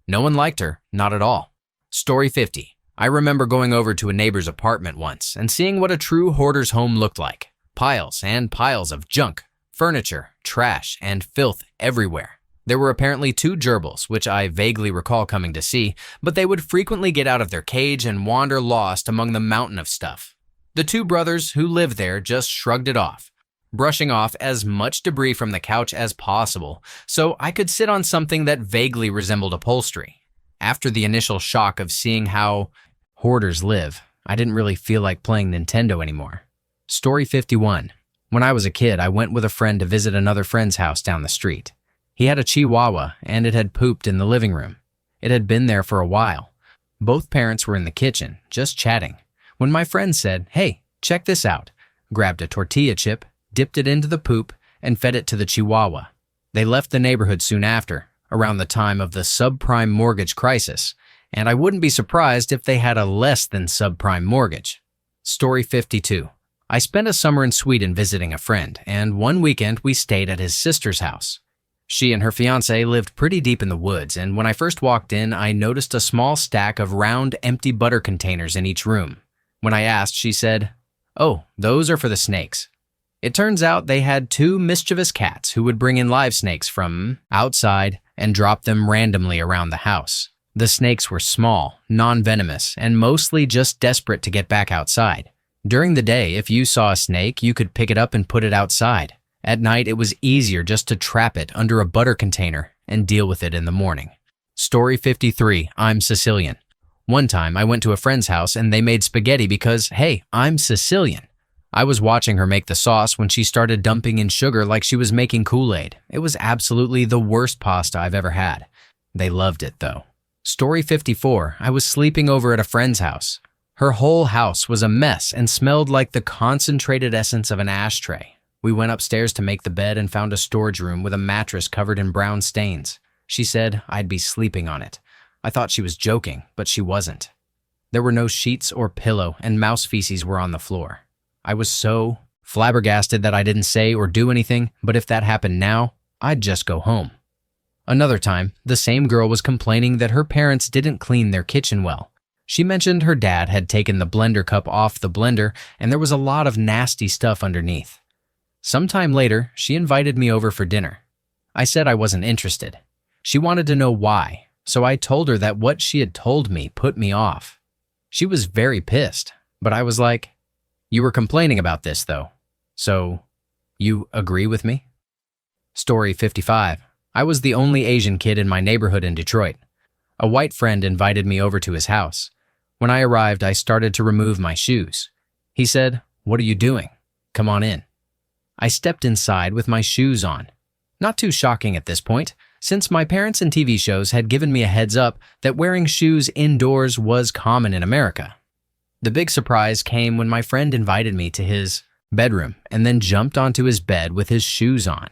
No one liked her, not at all. Story 50. I remember going over to a neighbor's apartment once and seeing what a true hoarder's home looked like. Piles and piles of junk, furniture, trash, and filth everywhere. There were apparently 2 gerbils, which I vaguely recall coming to see, but they would frequently get out of their cage and wander lost among the mountain of stuff. The 2 brothers who lived there just shrugged it off, brushing off as much debris from the couch as possible so I could sit on something that vaguely resembled upholstery. After the initial shock of seeing how hoarders live, I didn't really feel like playing Nintendo anymore. Story 51. When I was a kid, I went with a friend to visit another friend's house down the street. He had a Chihuahua, and it had pooped in the living room. It had been there for a while. Both parents were in the kitchen, just chatting, when my friend said, "Hey, check this out," grabbed a tortilla chip, dipped it into the poop, and fed it to the Chihuahua. They left the neighborhood soon after, around the time of the subprime mortgage crisis, and I wouldn't be surprised if they had a less than subprime mortgage. Story 52. I spent a summer in Sweden visiting a friend, and one weekend we stayed at his sister's house. She and her fiancé lived pretty deep in the woods, and when I first walked in, I noticed a small stack of round, empty butter containers in each room. When I asked, she said, "Oh, those are for the snakes." It turns out they had two mischievous cats who would bring in live snakes from outside and drop them randomly around the house. The snakes were small, non-venomous, and mostly just desperate to get back outside. During the day, if you saw a snake, you could pick it up and put it outside. At night, it was easier just to trap it under a butter container and deal with it in the morning. Story 53. I'm Sicilian. One time, I went to a friend's house and they made spaghetti because, hey, I'm Sicilian. I was watching her make the sauce when she started dumping in sugar like she was making Kool-Aid. It was absolutely the worst pasta I've ever had. They loved it, though. Story 54. I was sleeping over at a friend's house. Her whole house was a mess and smelled like the concentrated essence of an ashtray. We went upstairs to make the bed and found a storage room with a mattress covered in brown stains. She said I'd be sleeping on it. I thought she was joking, but she wasn't. There were no sheets or pillow, and mouse feces were on the floor. I was so flabbergasted that I didn't say or do anything, but if that happened now, I'd just go home. Another time, the same girl was complaining that her parents didn't clean their kitchen well. She mentioned her dad had taken the blender cup off the blender and there was a lot of nasty stuff underneath. Sometime later, she invited me over for dinner. I said I wasn't interested. She wanted to know why, so I told her that what she had told me put me off. She was very pissed, but I was like, "You were complaining about this though, so you agree with me?" Story 55. I was the only Asian kid in my neighborhood in Detroit. A white friend invited me over to his house. When I arrived, I started to remove my shoes. He said, "What are you doing? Come on in." I stepped inside with my shoes on. Not too shocking at this point, since my parents and TV shows had given me a heads up that wearing shoes indoors was common in America. The big surprise came when my friend invited me to his bedroom and then jumped onto his bed with his shoes on.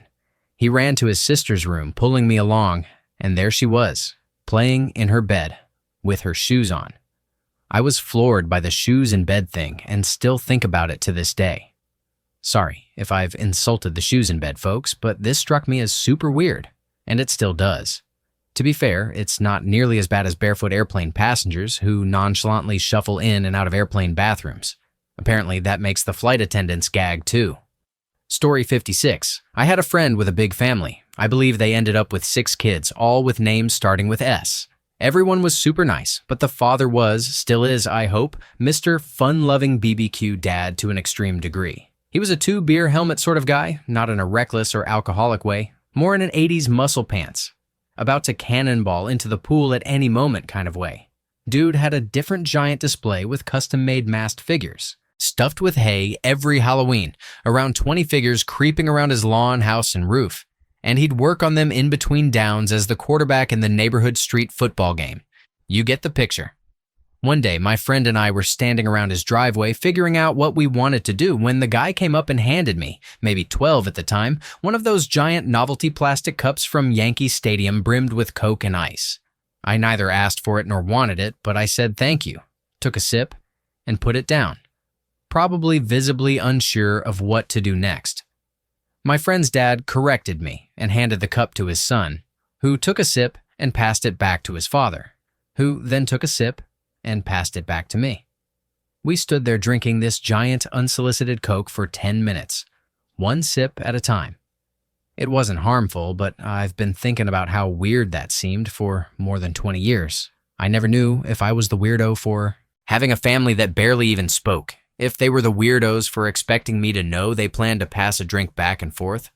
He ran to his sister's room, pulling me along, and there she was, playing in her bed with her shoes on. I was floored by the shoes in bed thing and still think about it to this day. Sorry if I've insulted the shoes in bed, folks, but this struck me as super weird, and it still does. To be fair, it's not nearly as bad as barefoot airplane passengers who nonchalantly shuffle in and out of airplane bathrooms. Apparently, that makes the flight attendants gag too. Story 56. I had a friend with a big family. I believe they ended up with 6 kids, all with names starting with S. Everyone was super nice, but the father was, still is, I hope, Mr. Fun-loving BBQ dad to an extreme degree. He was a 2-beer helmet sort of guy, not in a reckless or alcoholic way, more in an 80s muscle pants, about to cannonball into the pool at any moment kind of way. Dude had a different giant display with custom-made masked figures, stuffed with hay every Halloween, around 20 figures creeping around his lawn, house, and roof. And he'd work on them in between downs as the quarterback in the neighborhood street football game. You get the picture. One day, my friend and I were standing around his driveway figuring out what we wanted to do when the guy came up and handed me, maybe 12 at the time, one of those giant novelty plastic cups from Yankee Stadium brimmed with Coke and ice. I neither asked for it nor wanted it, but I said thank you, took a sip, and put it down, probably visibly unsure of what to do next. My friend's dad corrected me and handed the cup to his son, who took a sip and passed it back to his father, who then took a sip and passed it back to me. We stood there drinking this giant unsolicited Coke for 10 minutes, one sip at a time. It wasn't harmful, but I've been thinking about how weird that seemed for more than 20 years. I never knew if I was the weirdo for having a family that barely even spoke, if they were the weirdos for expecting me to know they planned to pass a drink back and forth,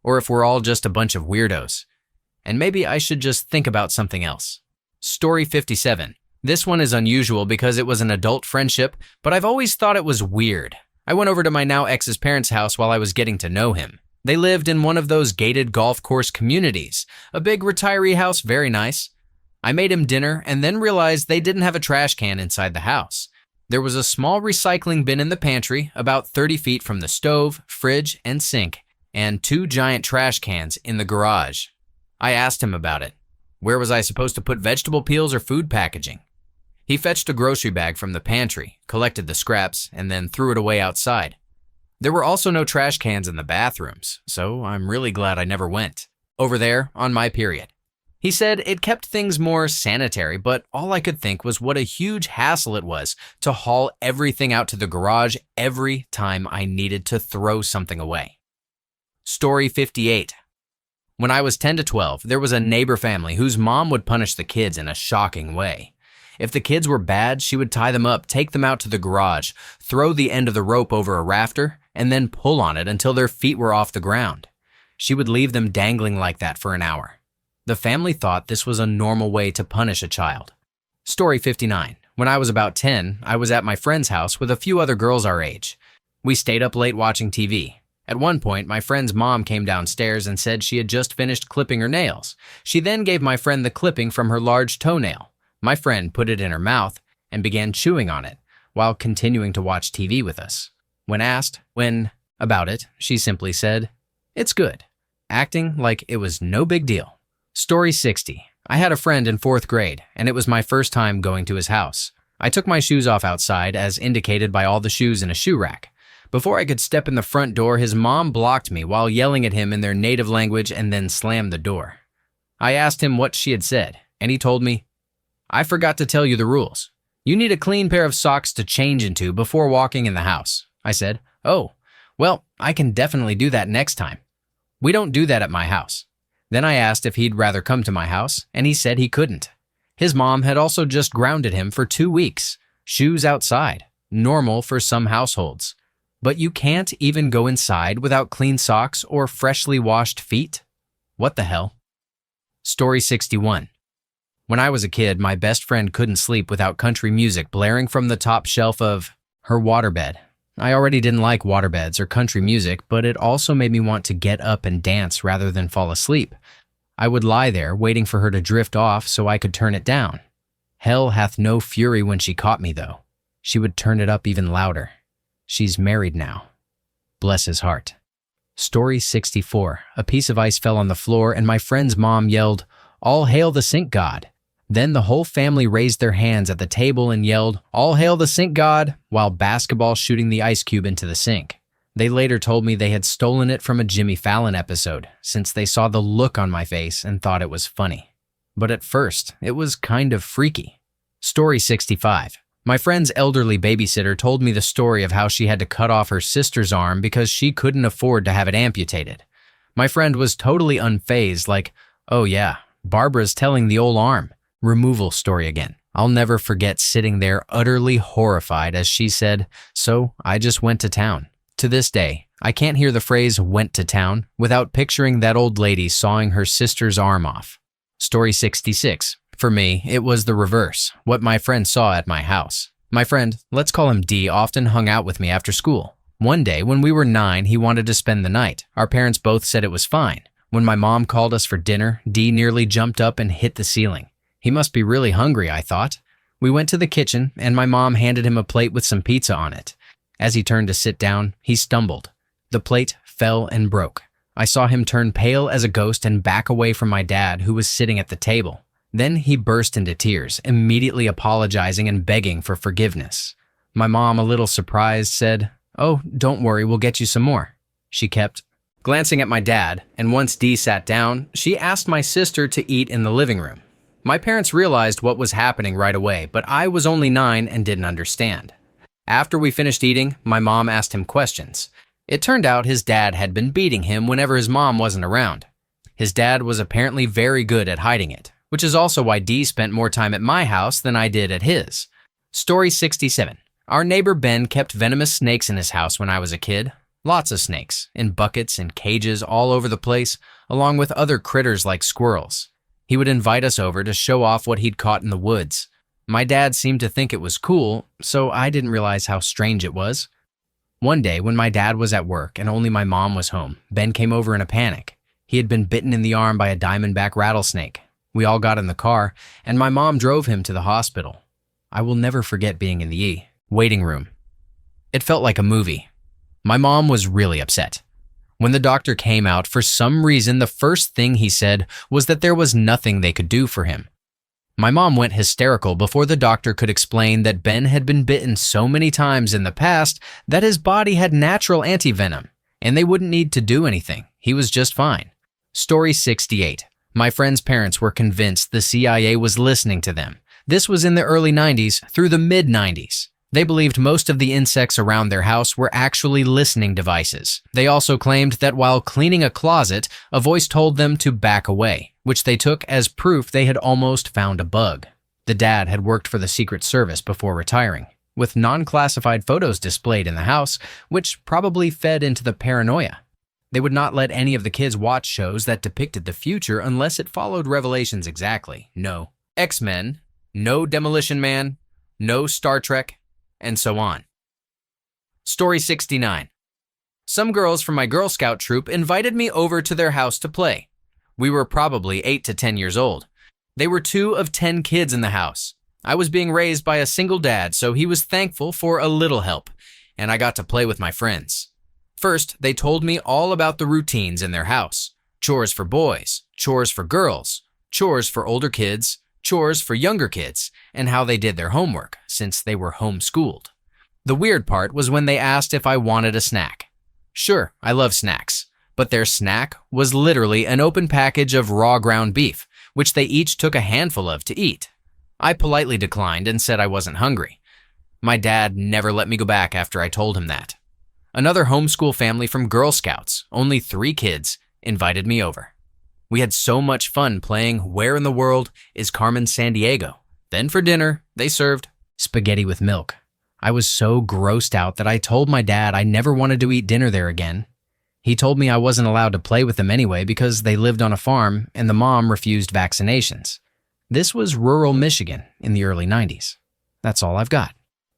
or if we're all just a bunch of weirdos. And maybe I should just think about something else. Story 57. This one is unusual because it was an adult friendship, but I've always thought it was weird. I went over to my now ex's parents' house while I was getting to know him. They lived in one of those gated golf course communities, a big retiree house, very nice. I made him dinner and then realized they didn't have a trash can inside the house. There was a small recycling bin in the pantry, about 30 feet from the stove, fridge, and sink, and 2 giant trash cans in the garage. I asked him about it. Where was I supposed to put vegetable peels or food packaging? He fetched a grocery bag from the pantry, collected the scraps, and then threw it away outside. There were also no trash cans in the bathrooms, so I'm really glad I never went. Over there, on my period. He said it kept things more sanitary, but all I could think was what a huge hassle it was to haul everything out to the garage every time I needed to throw something away. Story 58. When I was 10 to 12, there was a neighbor family whose mom would punish the kids in a shocking way. If the kids were bad, she would tie them up, take them out to the garage, throw the end of the rope over a rafter, and then pull on it until their feet were off the ground. She would leave them dangling like that for an hour. The family thought this was a normal way to punish a child. Story 59. When I was about 10, I was at my friend's house with a few other girls our age. We stayed up late watching TV. At one point, my friend's mom came downstairs and said she had just finished clipping her nails. She then gave my friend the clipping from her large toenail. My friend put it in her mouth and began chewing on it while continuing to watch TV with us. When asked about it, she simply said, "It's good," acting like it was no big deal. Story 60. I had a friend in 4th grade, and it was my first time going to his house. I took my shoes off outside, as indicated by all the shoes in a shoe rack. Before I could step in the front door, his mom blocked me while yelling at him in their native language and then slammed the door. I asked him what she had said, and he told me, "I forgot to tell you the rules. You need a clean pair of socks to change into before walking in the house." I said, "Oh, well, I can definitely do that next time. We don't do that at my house." Then I asked if he'd rather come to my house, and he said he couldn't. His mom had also just grounded him for 2 weeks. Shoes outside, normal for some households. But you can't even go inside without clean socks or freshly washed feet? What the hell? Story 61. When I was a kid, my best friend couldn't sleep without country music blaring from the top shelf of her waterbed. I already didn't like waterbeds or country music, but it also made me want to get up and dance rather than fall asleep. I would lie there waiting for her to drift off so I could turn it down. Hell hath no fury when she caught me, though. She would turn it up even louder. She's married now. Bless his heart. Story 64. A piece of ice fell on the floor and my friend's mom yelled, "All hail the sink god." Then the whole family raised their hands at the table and yelled, "All hail the sink god," while basketball shooting the ice cube into the sink. They later told me they had stolen it from a Jimmy Fallon episode, since they saw the look on my face and thought it was funny. But at first, it was kind of freaky. Story 65. My friend's elderly babysitter told me the story of how she had to cut off her sister's arm because she couldn't afford to have it amputated. My friend was totally unfazed, like, "Oh yeah, Barbara's telling the old arm removal story again." I'll never forget sitting there utterly horrified as she said, "So I just went to town." To this day, I can't hear the phrase "went to town" without picturing that old lady sawing her sister's arm off. Story 66. For me, it was the reverse, what my friend saw at my house. My friend, let's call him D, often hung out with me after school. One day, when we were 9, he wanted to spend the night. Our parents both said it was fine. When my mom called us for dinner, D nearly jumped up and hit the ceiling. He must be really hungry, I thought. We went to the kitchen, and my mom handed him a plate with some pizza on it. As he turned to sit down, he stumbled. The plate fell and broke. I saw him turn pale as a ghost and back away from my dad, who was sitting at the table. Then he burst into tears, immediately apologizing and begging for forgiveness. My mom, a little surprised, said, "Oh, don't worry, we'll get you some more." She kept glancing at my dad, and once Dee sat down, she asked my sister to eat in the living room. My parents realized what was happening right away, but I was only 9 and didn't understand. After we finished eating, my mom asked him questions. It turned out his dad had been beating him whenever his mom wasn't around. His dad was apparently very good at hiding it, which is also why Dee spent more time at my house than I did at his. Story 67. Our neighbor Ben kept venomous snakes in his house when I was a kid. Lots of snakes, in buckets and cages all over the place, along with other critters like squirrels. He would invite us over to show off what he'd caught in the woods. My dad seemed to think it was cool, so I didn't realize how strange it was. One day, when my dad was at work and only my mom was home, Ben came over in a panic. He had been bitten in the arm by a diamondback rattlesnake. We all got in the car, and my mom drove him to the hospital. I will never forget being in the waiting room. It felt like a movie. My mom was really upset. When the doctor came out, for some reason, the first thing he said was that there was nothing they could do for him. My mom went hysterical before the doctor could explain that Ben had been bitten so many times in the past that his body had natural antivenom, and they wouldn't need to do anything. He was just fine. Story 68. My friend's parents were convinced the CIA was listening to them. This was in the early 90s through the mid-90s. They believed most of the insects around their house were actually listening devices. They also claimed that while cleaning a closet, a voice told them to back away, which they took as proof they had almost found a bug. The dad had worked for the Secret Service before retiring, with non-classified photos displayed in the house, which probably fed into the paranoia. They would not let any of the kids watch shows that depicted the future unless it followed Revelations exactly. No X-Men, no Demolition Man, no Star Trek, and so on. Story 69. Some girls from my Girl Scout troop invited me over to their house to play. We were probably 8 to 10 years old. They were 2 of 10 kids in the house. I was being raised by a single dad, so he was thankful for a little help, and I got to play with my friends. First, they told me all about the routines in their house. Chores for boys, chores for girls, chores for older kids, chores for younger kids, and how they did their homework, since they were homeschooled. The weird part was when they asked if I wanted a snack. Sure, I love snacks, but their snack was literally an open package of raw ground beef, which they each took a handful of to eat. I politely declined and said I wasn't hungry. My dad never let me go back after I told him that. Another homeschool family from Girl Scouts, only 3 kids, invited me over. We had so much fun playing Where in the World is Carmen Sandiego. Then for dinner, they served spaghetti with milk. I was so grossed out that I told my dad I never wanted to eat dinner there again. He told me I wasn't allowed to play with them anyway because they lived on a farm and the mom refused vaccinations. This was rural Michigan in the early 90s. That's all I've got.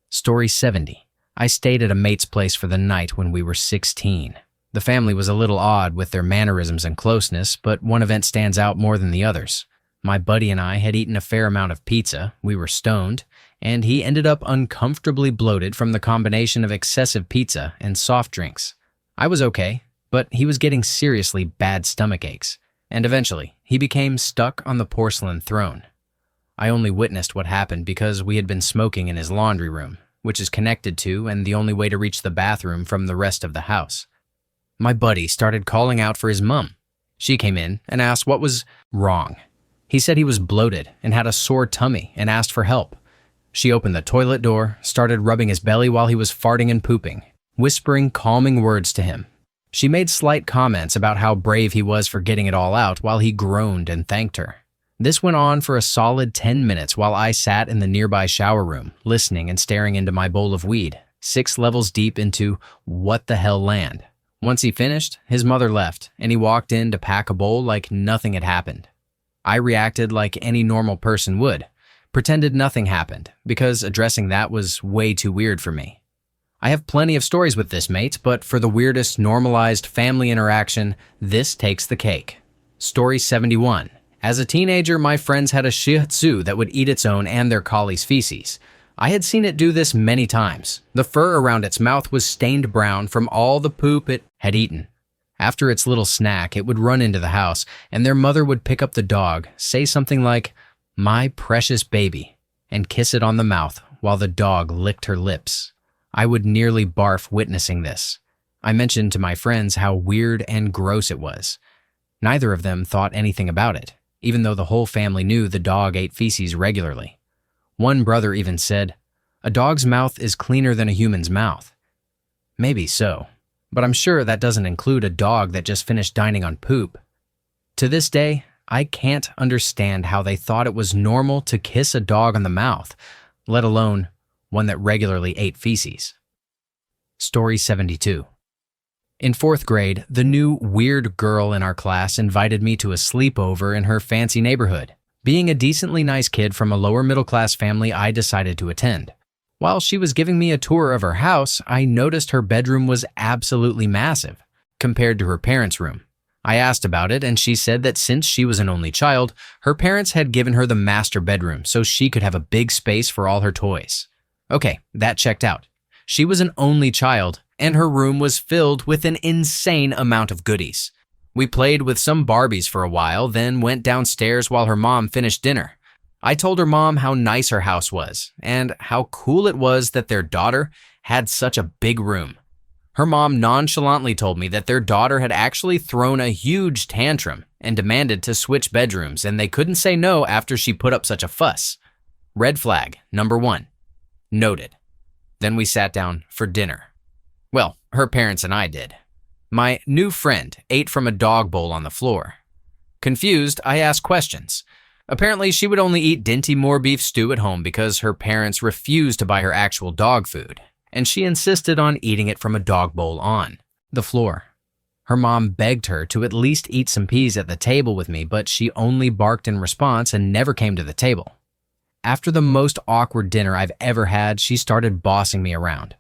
Story 70. I stayed at a mate's place for the night when we were 16. The family was a little odd with their mannerisms and closeness, but one event stands out more than the others. My buddy and I had eaten a fair amount of pizza, we were stoned, and he ended up uncomfortably bloated from the combination of excessive pizza and soft drinks. I was okay, but he was getting seriously bad stomach aches, and eventually he became stuck on the porcelain throne. I only witnessed what happened because we had been smoking in his laundry room, which is connected to and the only way to reach the bathroom from the rest of the house. My buddy started calling out for his mom. She came in and asked what was wrong. He said he was bloated and had a sore tummy and asked for help. She opened the toilet door, started rubbing his belly while he was farting and pooping, whispering calming words to him. She made slight comments about how brave he was for getting it all out while he groaned and thanked her. This went on for a solid 10 minutes while I sat in the nearby shower room, listening and staring into my bowl of weed, 6 levels deep into what the hell land. Once he finished, his mother left, and he walked in to pack a bowl like nothing had happened. I reacted like any normal person would, pretended nothing happened, because addressing that was way too weird for me. I have plenty of stories with this mate, but for the weirdest normalized family interaction, this takes the cake. Story 71. As a teenager, my friends had a Shih Tzu that would eat its own and their collie's feces. I had seen it do this many times. The fur around its mouth was stained brown from all the poop it had eaten. After its little snack, it would run into the house, and their mother would pick up the dog, say something like, "My precious baby," and kiss it on the mouth while the dog licked her lips. I would nearly barf witnessing this. I mentioned to my friends how weird and gross it was. Neither of them thought anything about it, even though the whole family knew the dog ate feces regularly. One brother even said, "A dog's mouth is cleaner than a human's mouth." Maybe so, but I'm sure that doesn't include a dog that just finished dining on poop. To this day, I can't understand how they thought it was normal to kiss a dog on the mouth, let alone one that regularly ate feces. Story 72. In 4th grade, the new weird girl in our class invited me to a sleepover in her fancy neighborhood. Being a decently nice kid from a lower middle-class family, I decided to attend. While she was giving me a tour of her house, I noticed her bedroom was absolutely massive compared to her parents' room. I asked about it, and she said that since she was an only child, her parents had given her the master bedroom so she could have a big space for all her toys. Okay, that checked out. She was an only child, and her room was filled with an insane amount of goodies. We played with some Barbies for a while, then went downstairs while her mom finished dinner. I told her mom how nice her house was and how cool it was that their daughter had such a big room. Her mom nonchalantly told me that their daughter had actually thrown a huge tantrum and demanded to switch bedrooms, and they couldn't say no after she put up such a fuss. Red flag number 1. Noted. Then we sat down for dinner. Well, her parents and I did. My new friend ate from a dog bowl on the floor. Confused, I asked questions. Apparently, she would only eat Dinty Moore beef stew at home because her parents refused to buy her actual dog food, and she insisted on eating it from a dog bowl on the floor. Her mom begged her to at least eat some peas at the table with me, but she only barked in response and never came to the table. After the most awkward dinner I've ever had, she started bossing me around.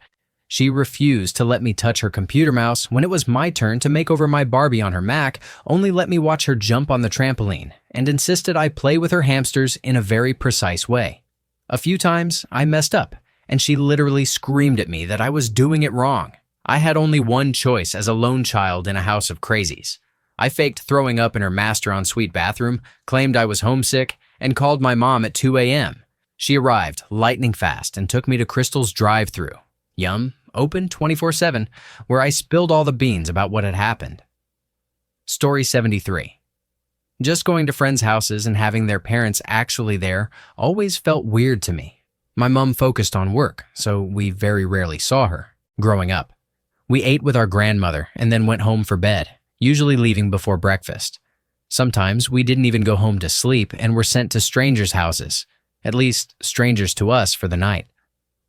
She refused to let me touch her computer mouse when it was my turn to make over my Barbie on her Mac, only let me watch her jump on the trampoline, and insisted I play with her hamsters in a very precise way. A few times, I messed up, and she literally screamed at me that I was doing it wrong. I had only one choice as a lone child in a house of crazies. I faked throwing up in her master ensuite bathroom, claimed I was homesick, and called my mom at 2 a.m. She arrived lightning fast and took me to Crystal's drive-thru. Yum, open 24/7, where I spilled all the beans about what had happened. Story 73. Just going to friends' houses and having their parents actually there always felt weird to me. My mom focused on work, so we very rarely saw her, growing up. We ate with our grandmother and then went home for bed, usually leaving before breakfast. Sometimes we didn't even go home to sleep and were sent to strangers' houses, at least strangers to us, for the night.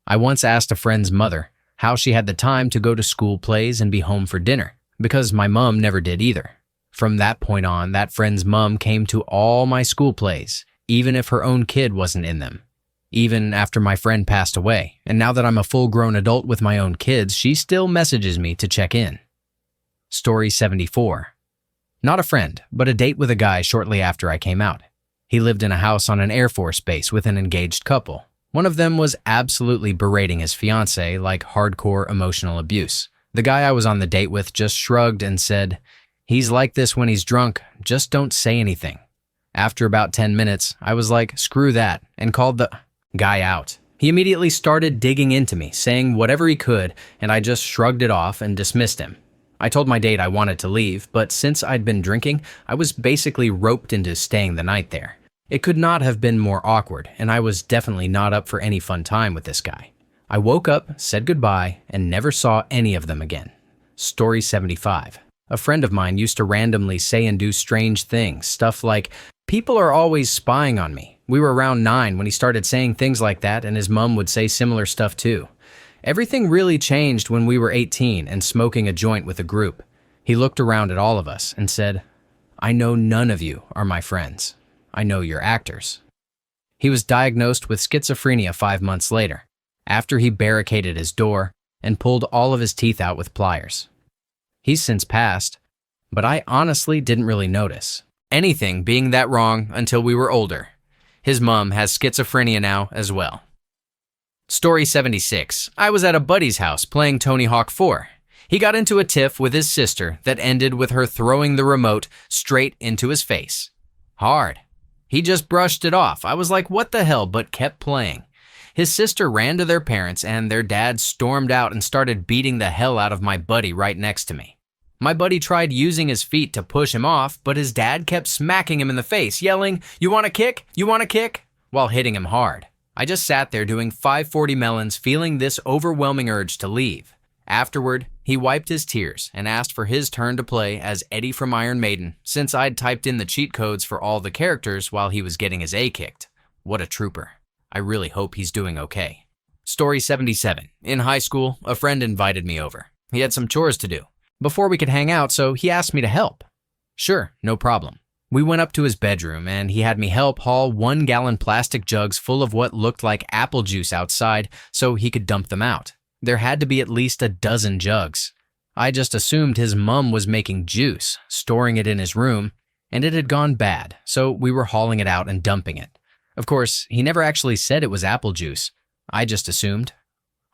I once asked a friend's mother how she had the time to go to school plays and be home for dinner, because my mom never did either. From that point on, that friend's mom came to all my school plays, even if her own kid wasn't in them. Even after my friend passed away, and now that I'm a full-grown adult with my own kids, she still messages me to check in. Story 74. Not a friend, but a date with a guy shortly after I came out. He lived in a house on an Air Force base with an engaged couple. One of them was absolutely berating his fiancée like hardcore emotional abuse. The guy I was on the date with just shrugged and said, "He's like this when he's drunk, just don't say anything." After about 10 minutes, I was like, screw that, and called the guy out. He immediately started digging into me, saying whatever he could, and I just shrugged it off and dismissed him. I told my date I wanted to leave, but since I'd been drinking, I was basically roped into staying the night there. It could not have been more awkward, and I was definitely not up for any fun time with this guy. I woke up, said goodbye, and never saw any of them again. Story 75. A friend of mine used to randomly say and do strange things, stuff like, "People are always spying on me." We were around 9 when he started saying things like that, and his mom would say similar stuff too. Everything really changed when we were 18 and smoking a joint with a group. He looked around at all of us and said, "I know none of you are my friends. I know you're actors." He was diagnosed with schizophrenia 5 months later, after he barricaded his door and pulled all of his teeth out with pliers. He's since passed, but I honestly didn't really notice anything being that wrong until we were older. His mom has schizophrenia now as well. Story 76. I was at a buddy's house playing Tony Hawk 4. He got into a tiff with his sister that ended with her throwing the remote straight into his face. Hard. He just brushed it off. I was like, what the hell, but kept playing. His sister ran to their parents and their dad stormed out and started beating the hell out of my buddy right next to me. My buddy tried using his feet to push him off, but his dad kept smacking him in the face, yelling, "You want a kick? You want a kick?" while hitting him hard. I just sat there doing 540 melons, feeling this overwhelming urge to leave. Afterward, he wiped his tears and asked for his turn to play as Eddie from Iron Maiden, since I'd typed in the cheat codes for all the characters while he was getting his A kicked. What a trooper. I really hope he's doing okay. Story 77. In high school, a friend invited me over. He had some chores to do before we could hang out, so he asked me to help. Sure, no problem. We went up to his bedroom, and he had me help haul 1-gallon plastic jugs full of what looked like apple juice outside so he could dump them out. There had to be at least a dozen jugs. I just assumed his mom was making juice, storing it in his room, and it had gone bad, so we were hauling it out and dumping it. Of course, he never actually said it was apple juice. I just assumed.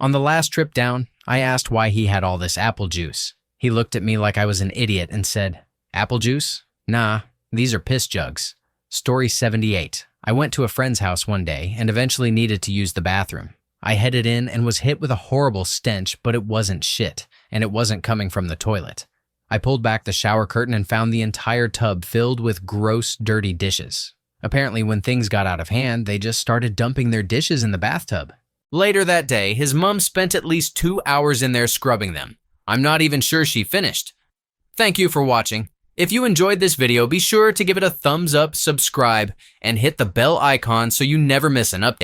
On the last trip down, I asked why he had all this apple juice. He looked at me like I was an idiot and said, "Apple juice? Nah, these are piss jugs." Story 78. I went to a friend's house one day and eventually needed to use the bathroom. I headed in and was hit with a horrible stench, but it wasn't shit, and it wasn't coming from the toilet. I pulled back the shower curtain and found the entire tub filled with gross, dirty dishes. Apparently, when things got out of hand, they just started dumping their dishes in the bathtub. Later that day, his mom spent at least 2 hours in there scrubbing them. I'm not even sure she finished. Thank you for watching. If you enjoyed this video, be sure to give it a thumbs up, subscribe, and hit the bell icon so you never miss an update.